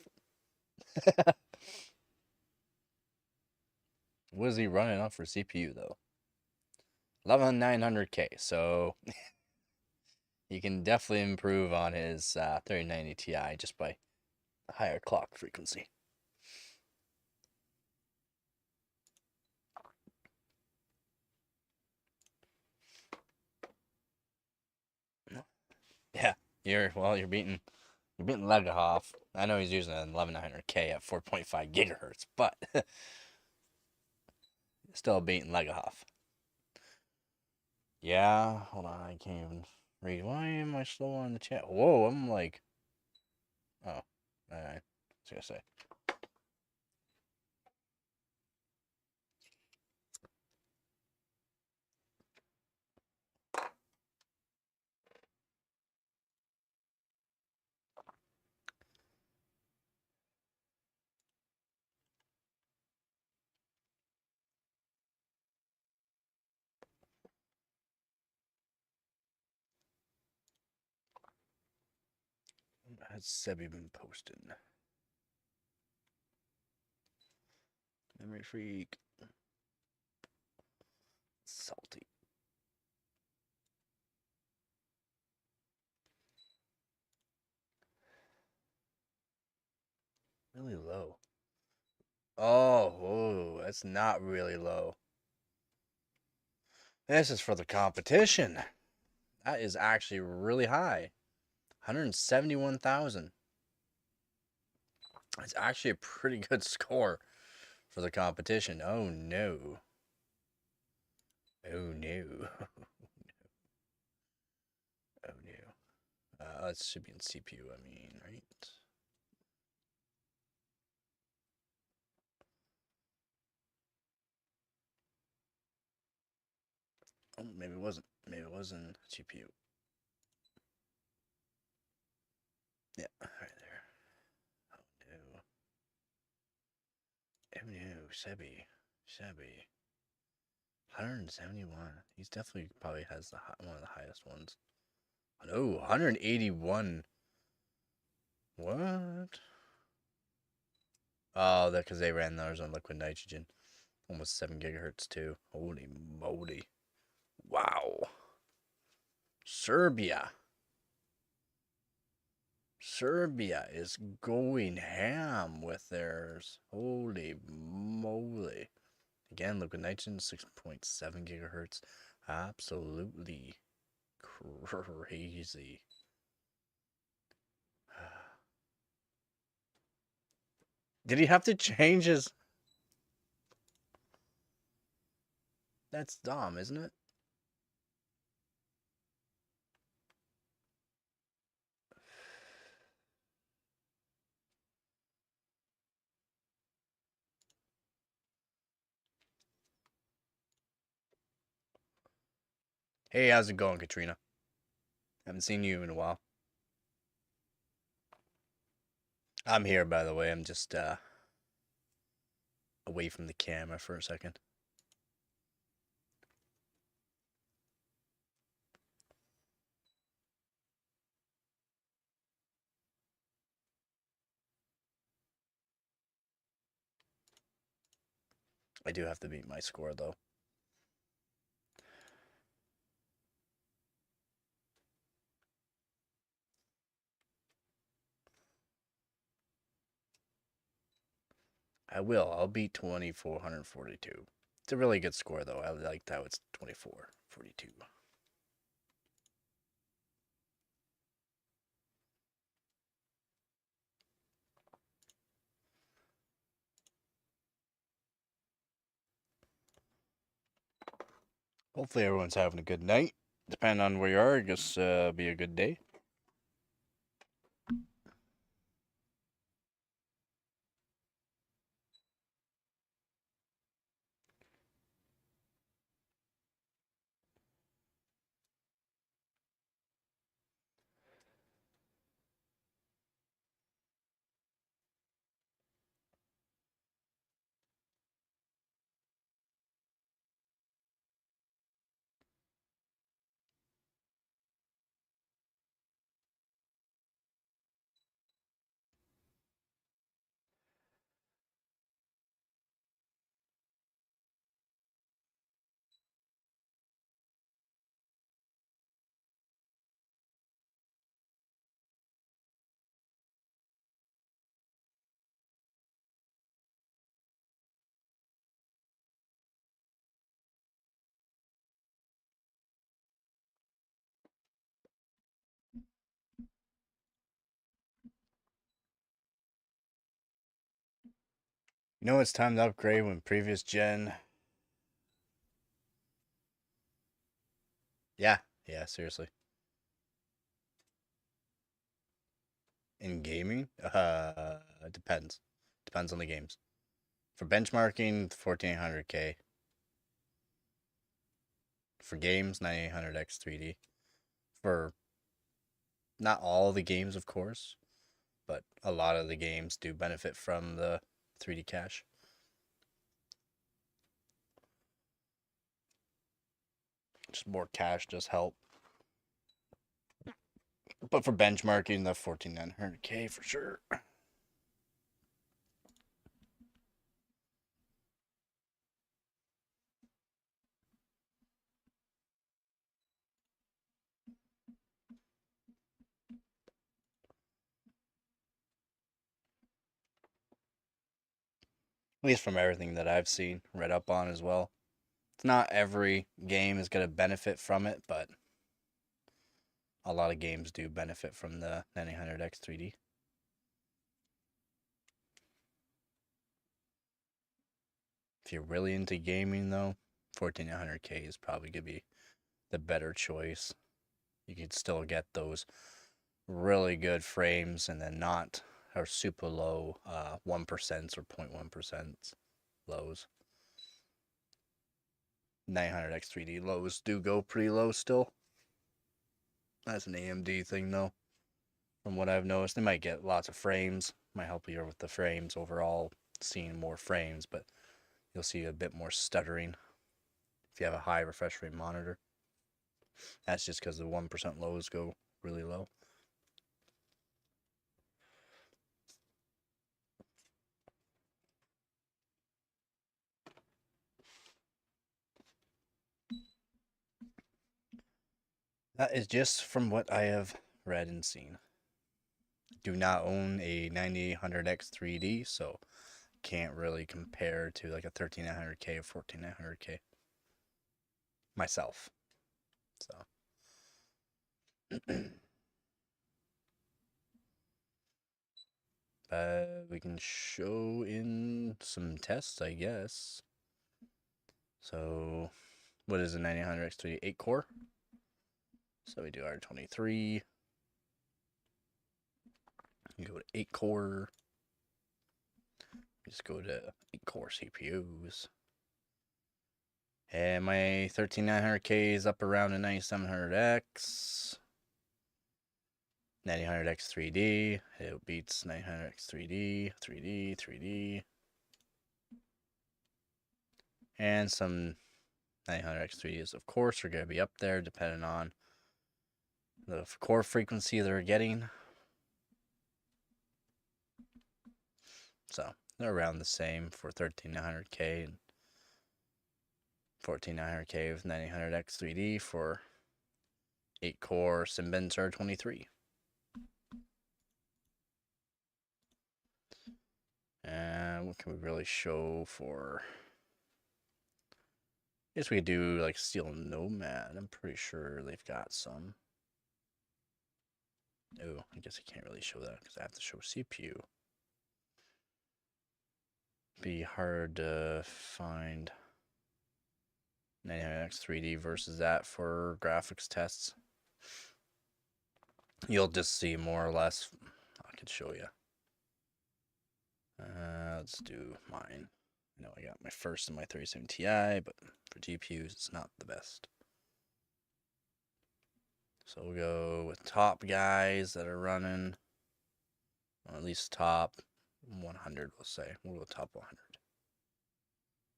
What is he running on for CPU though? 11900K, so you can definitely improve on his 3090 Ti just by a higher clock frequency. Yeah, you're beating Legahoff. I know he's using an 11900K at 4.5 gigahertz, but still beating Legahoff. Yeah, hold on, I can't even read. Why am I slow on the chat? Whoa, I'm like, oh, alright. I was gonna say. Has Sebi been posting? Memory freak. Salty. Really low. Oh, whoa, that's not really low. This is for the competition. That is actually really high. 171,000. It's actually a pretty good score for the competition. Oh no. Oh no. Oh no. It should be in CPU, I mean, right? Oh, maybe it wasn't. Maybe it was in GPU. Yeah, right there. Oh no, Sebi. 171. He's definitely probably has one of the highest ones. No, 181. What? Oh, that because they ran theirs on liquid nitrogen. Almost 7 gigahertz too. Holy moly. Wow. Serbia. Serbia is going ham with theirs. Holy moly. Again, liquid nitrogen, 6.7 gigahertz. Absolutely crazy. Did he have to change his... That's dumb, isn't it? Hey, how's it going, Katrina? Haven't seen you in a while. I'm here, by the way. I'm just away from the camera for a second. I do have to beat my score, though. I will. I'll beat 2,442. It's a really good score, though. I like how it's 2442. Hopefully everyone's having a good night. Depending on where you are, I guess be a good day. You know it's time to upgrade when previous gen. Yeah, seriously. In gaming, it depends. Depends on the games. For benchmarking, 1400K. For games, 9800X 3D. For not all the games, of course, but a lot of the games do benefit from the 3D cache. Just more cache does help. But for benchmarking, the 14900K for sure. At least from everything that I've seen, read up on as well. It's not every game is going to benefit from it, but a lot of games do benefit from the 9800X 3D. If you're really into gaming, though, 14900K is probably going to be the better choice. You could still get those really good frames and then not or super low 1% or 0.1% lows. 900X3D lows do go pretty low still. That's an AMD thing though. From what I've noticed, they might get lots of frames. Might help you with the frames overall, seeing more frames, but you'll see a bit more stuttering if you have a high refresh rate monitor. That's just because the 1% lows go really low. That is just from what I have read and seen. Do not own a 9800X3D, so can't really compare to like a 13900K or 14900K myself. So we can show in some tests, I guess. So what is a 9800X3D? 8 core. So we do R23. You go to 8 core. Just go to 8 core CPUs. And my 13900K is up around a 9700X. 9800X 3D. It beats 900X 3D, 3D, 3D. And some 900X 3Ds, of course, are going to be up there depending on the core frequency they're getting. So they're around the same for 13900K and 14900K with 9800X 3D for 8 core Symbian R23. And what can we really show for? I guess we could do like Steel Nomad. I'm pretty sure they've got some. Oh, I guess I can't really show that because I have to show CPU. Be hard to find 99X 3D versus that for graphics tests. You'll just see more or less. I could show you. Let's do mine. I know I got my first and my 37 Ti, but for GPUs, it's not the best. So we'll go with top guys that are running, or at least top 100, we'll say. We'll go top 100.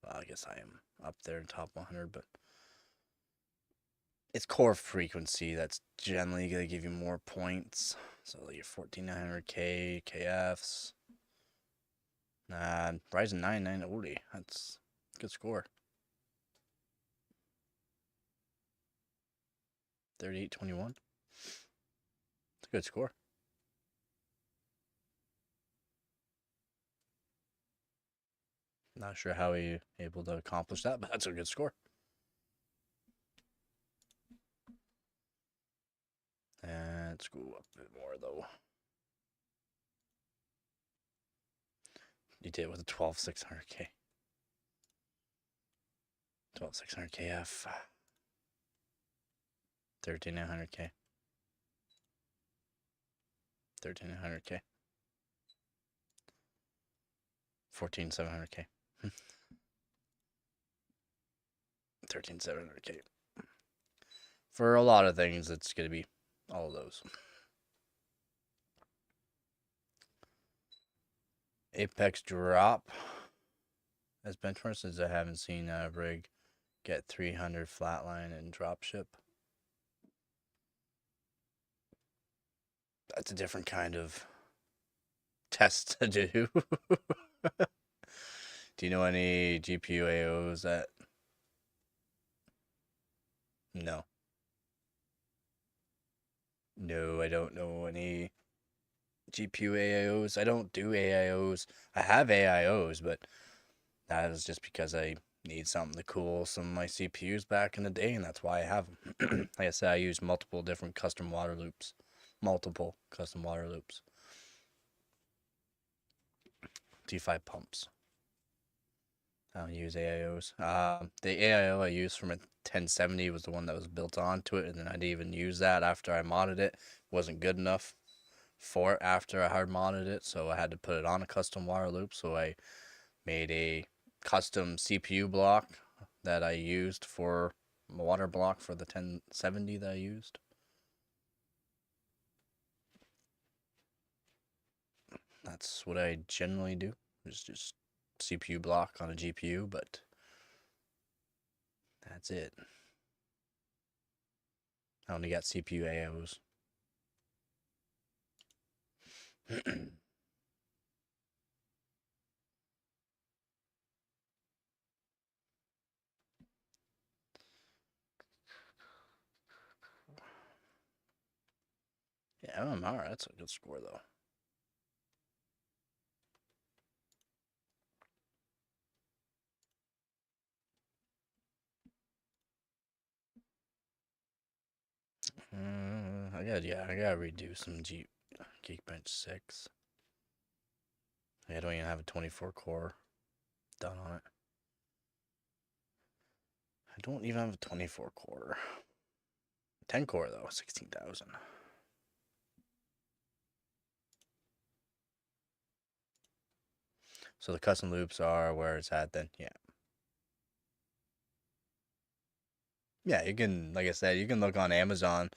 Well, I guess I am up there in top 100, but it's core frequency that's generally going to give you more points. So your 14900K, KFs. Ryzen 9 980, that's a good score. 3821. It's a good score. Not sure how he able to accomplish that, but that's a good score. And let's go up a bit more though. You did it with a 12600K. 12600KF. 13900K. 13900K. 14700K. 13700K. For a lot of things, it's going to be all of those. Apex drop as benchmark, since I haven't seen a rig get 300 flatline and drop ship. That's a different kind of test to do. Do you know any GPU AOs that? No. No, I don't know any GPU AIOs. I don't do AIOs. I have AIOs, but that is just because I need something to cool some of my CPUs back in the day, and that's why I have them. Like I said, I use multiple different custom water loops. T5 pumps. I don't use AIOs. The AIO I used from a 1070 was the one that was built onto it, and then I didn't even use that after I modded it. It wasn't good enough. for it after I hard modded it, so I had to put it on a custom wire loop. So I made a custom CPU block that I used for water block for the 1070 that I used. That's what I generally do. It's just CPU block on a GPU, but that's it. I only got CPU AOs. Yeah, MMR, that's a good score though. I gotta redo some Geekbench 6. I don't even have a 24 core done on it. I don't even have a 24 core. 10 core though, 16,000. So the custom loops are where it's at then, yeah. Yeah, you can, like I said, you can look on Amazon.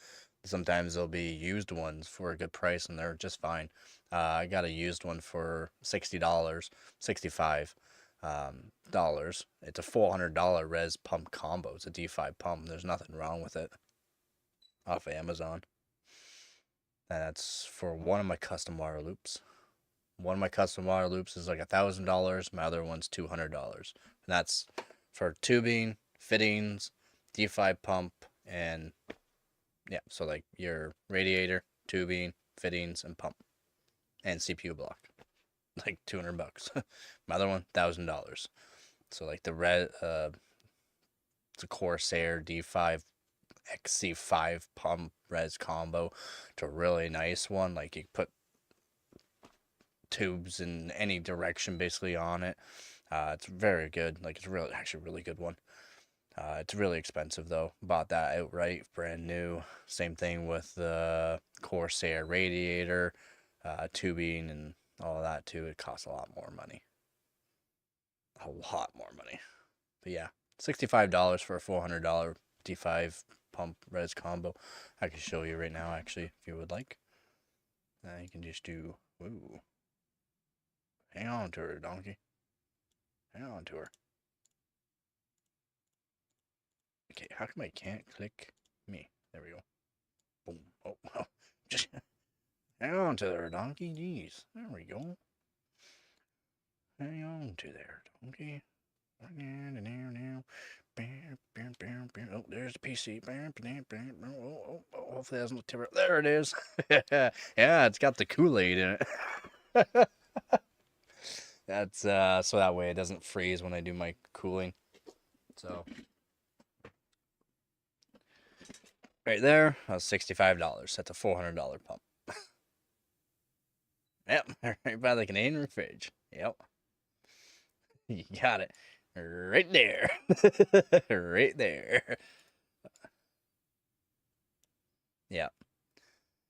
Sometimes there'll be used ones for a good price and they're just fine. I got a used one for $60, 65 dollars. It's a $400 res pump combo. It's a D5 pump. There's nothing wrong with it off of Amazon. And that's for one of my custom wire loops. One of my custom wire loops is like $1,000. My other one's $200. And that's for tubing, fittings, D5 pump, and yeah, so like your radiator, tubing, fittings, and pump, and CPU block, like $200. My other one, $1,000. So like it's a Corsair D5 XC5 pump res combo. It's a really nice one. Like you put tubes in any direction basically on it. It's very good. Like it's really actually a really good one. It's really expensive though. Bought that outright, brand new. Same thing with the Corsair radiator, tubing, and all that too. It costs a lot more money. A lot more money. But yeah, $65 for a $400 D5 pump res combo. I can show you right now actually if you would like. You can just do. Ooh. Hang on to her, donkey. Hang on to her. Okay, how come I can't click me? There we go. Boom. Oh, just hang on to there, donkey. Jeez. There we go. Hang on to there, donkey. Oh, there's the PC. Hopefully it doesn't tear up. There it is. Yeah, it's got the Kool-Aid in it. That's so that way it doesn't freeze when I do my cooling. So right there, that was $65. That's a $400 pump. Yep, right by the Canadian fridge. Yep. You got it. Right there. Right there. Yeah.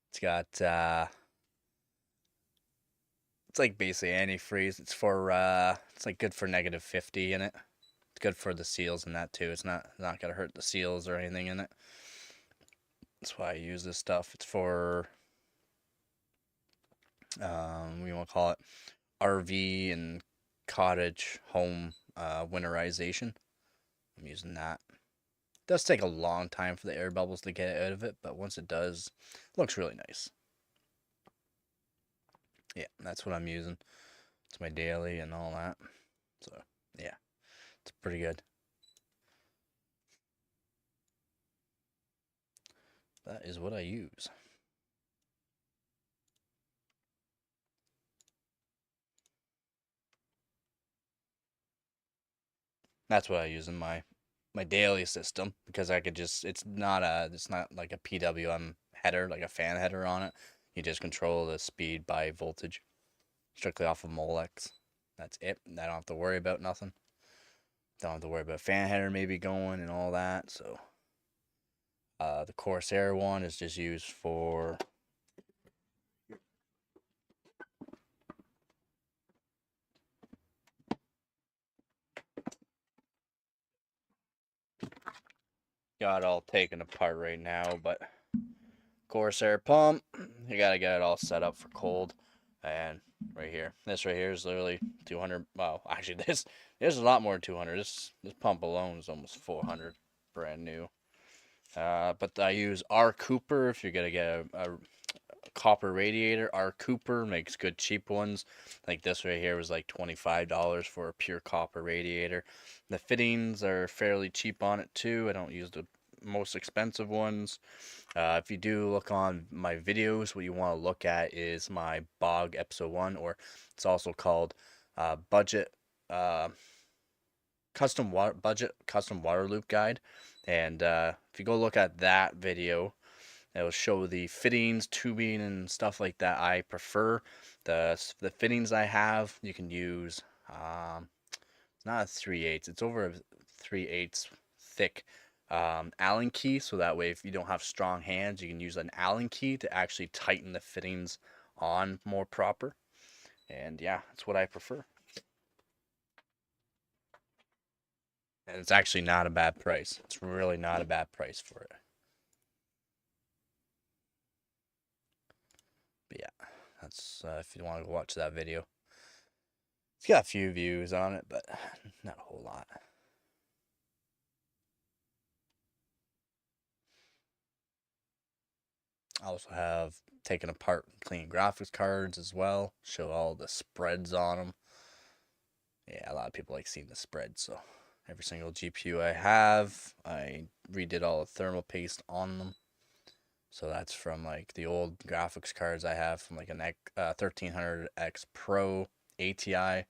It's got it's like basically antifreeze. It's like good for -50 in it. It's good for the seals and that too. It's not gonna hurt the seals or anything in it. That's why I use this stuff. It's for we want to call it RV and cottage home winterization. I'm using that. It does take a long time for the air bubbles to get out of it, but once it does, it looks really nice. Yeah, that's what I'm using. It's my daily and all that. So, yeah, it's pretty good. That is what I use. That's what I use in my daily system because I could just it's not like a PWM header, like a fan header on it. You just control the speed by voltage strictly off of Molex. That's it. I don't have to worry about nothing. Don't have to worry about fan header maybe going and all that. So the Corsair one is just used for got it all taken apart right now, but Corsair pump, you gotta get it all set up for cold. And right here, this right here is literally 200. Well, actually, this is a lot more than 200. This pump alone is almost 400, brand new. But I use R Cooper if you're gonna get a copper radiator. R Cooper makes good cheap ones. Like this right here was like $25 for a pure copper radiator. The fittings are fairly cheap on it too. I don't use the most expensive ones. If you do look on my videos, what you want to look at is my Bog episode 1, or it's also called budget custom water loop guide. And if you go look at that video, it will show the fittings, tubing, and stuff like that I prefer. The fittings I have, you can use. It's not a 3/8. It's over a 3/8 thick Allen key. So that way, if you don't have strong hands, you can use an Allen key to actually tighten the fittings on more proper. And yeah, that's what I prefer. And it's actually not a bad price. It's really not a bad price for it. But yeah, that's if you want to go watch that video. It's got a few views on it, but not a whole lot. I also have taken apart clean graphics cards as well. Show all the spreads on them. Yeah, a lot of people like seeing the spreads, so every single GPU I have, I redid all the thermal paste on them. So that's from like the old graphics cards I have from like an 1300X Pro ATI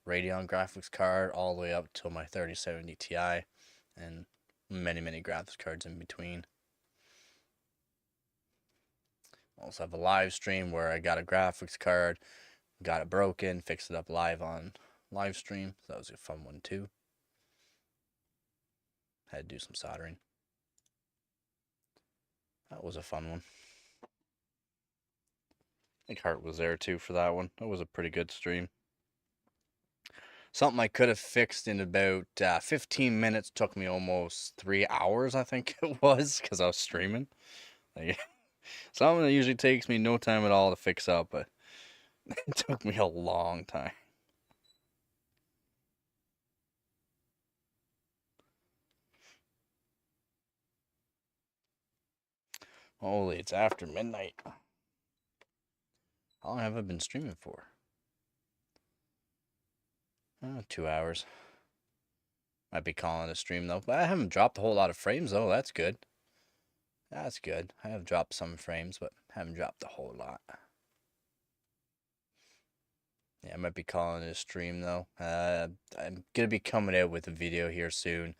Radeon graphics card all the way up to my 3070 Ti and many graphics cards in between. Also have a live stream where I got a graphics card, got it broken, fixed it up live on live stream. So that was a fun one too. Had to do some soldering. That was a fun one. I think Hart was there too for that one. That was a pretty good stream. Something I could have fixed in about 15 minutes took me almost 3 hours, I think it was, because I was streaming. Like, something that usually takes me no time at all to fix up, but it took me a long time. Holy, it's after midnight. How long have I been streaming for? 2 hours. Might be calling it a stream though, but I haven't dropped a whole lot of frames though. That's good. That's good. I have dropped some frames, but haven't dropped a whole lot. Yeah, I might be calling it a stream though. I'm gonna be coming out with a video here soon.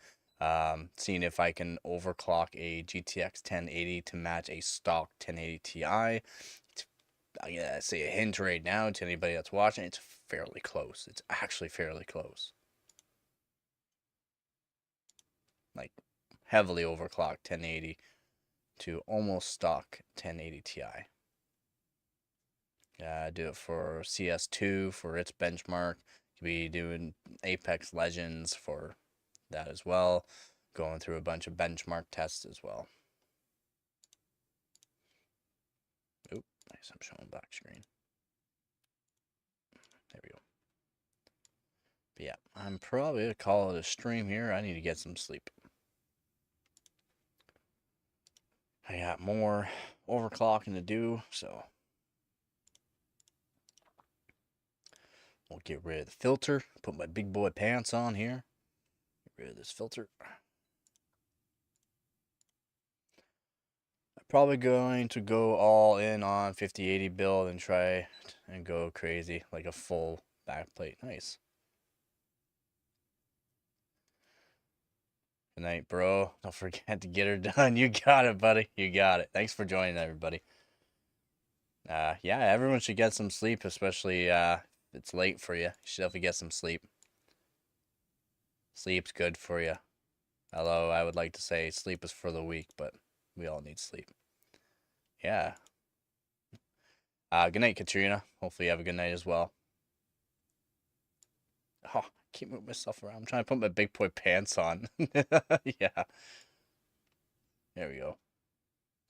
Seeing if I can overclock a GTX 1080 to match a stock 1080 Ti. I'm gonna say a hint right now to anybody that's watching. It's fairly close. It's actually fairly close. Like heavily overclocked 1080 to almost stock 1080 Ti. Do it for CS2 for its benchmark. Could be doing Apex Legends for that as well. Going through a bunch of benchmark tests as well. Oop, nice. I'm showing black screen. There we go. But yeah, I'm probably gonna call it a stream here. I need to get some sleep. I got more overclocking to do, so we'll get rid of the filter. Put my big boy pants on here. Get rid of this filter. I'm probably going to go all in on 5080 build and try and go crazy, like a full backplate. Nice. Good night, bro. Don't forget to get her done. You got it, buddy. You got it. Thanks for joining, everybody. Yeah, everyone should get some sleep, especially if it's late for you. You should definitely get some sleep. Sleep's good for you. Although I would like to say sleep is for the weak, but we all need sleep. Yeah. Good night, Katrina. Hopefully you have a good night as well. Oh, I keep moving myself around. I'm trying to put my big boy pants on. Yeah. There we go.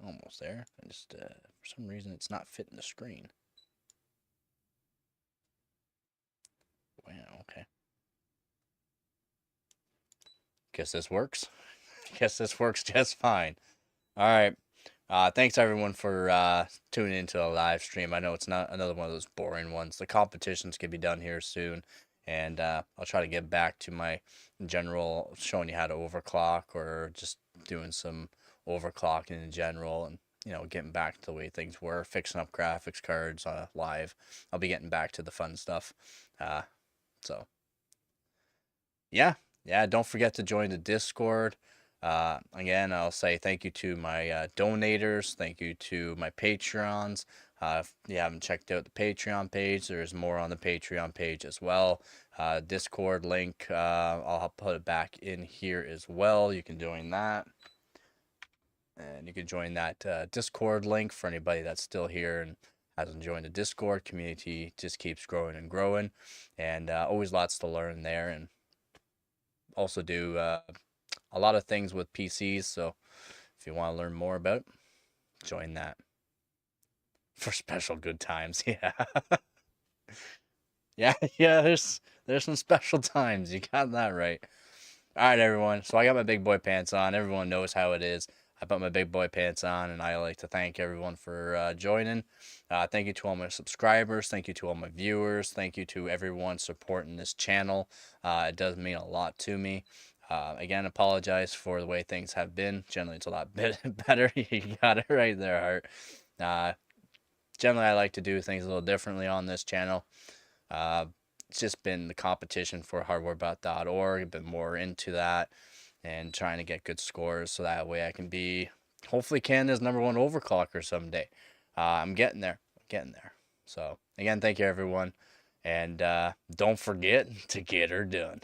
Almost there. I just, for some reason, it's not fitting the screen. Wow, okay. Guess this works. Guess this works just fine. All right. Thanks everyone for tuning into the live stream. I know it's not another one of those boring ones. The competitions can be done here soon, and I'll try to get back to my general showing you how to overclock or just doing some overclocking in general, and getting back to the way things were, fixing up graphics cards live. I'll be getting back to the fun stuff. So yeah, yeah. Don't forget to join the Discord. Again, I'll say thank you to my donators. Thank you to my Patreons. If you haven't checked out the Patreon page, there's more on the Patreon page as well. Discord link, I'll put it back in here as well. You can join that. And you can join that Discord link for anybody that's still here and hasn't joined the Discord. Community just keeps growing and growing. And always lots to learn there. And also do a lot of things with PCs, so if you want to learn more about it, join that. For special good times, yeah. Yeah, there's some special times. You got that right. All right, everyone. So I got my big boy pants on. Everyone knows how it is. I put my big boy pants on, and I like to thank everyone for joining. Thank you to all my subscribers. Thank you to all my viewers. Thank you to everyone supporting this channel. It does mean a lot to me. Again, apologize for the way things have been. Generally, it's a lot better. You got it right there, Art. Generally, I like to do things a little differently on this channel. It's just been the competition for hardwarebot.org. I've been more into that and trying to get good scores so that way I can be hopefully Canada's #1 overclocker someday. I'm getting there. So, again, thank you, everyone. And don't forget to get her done.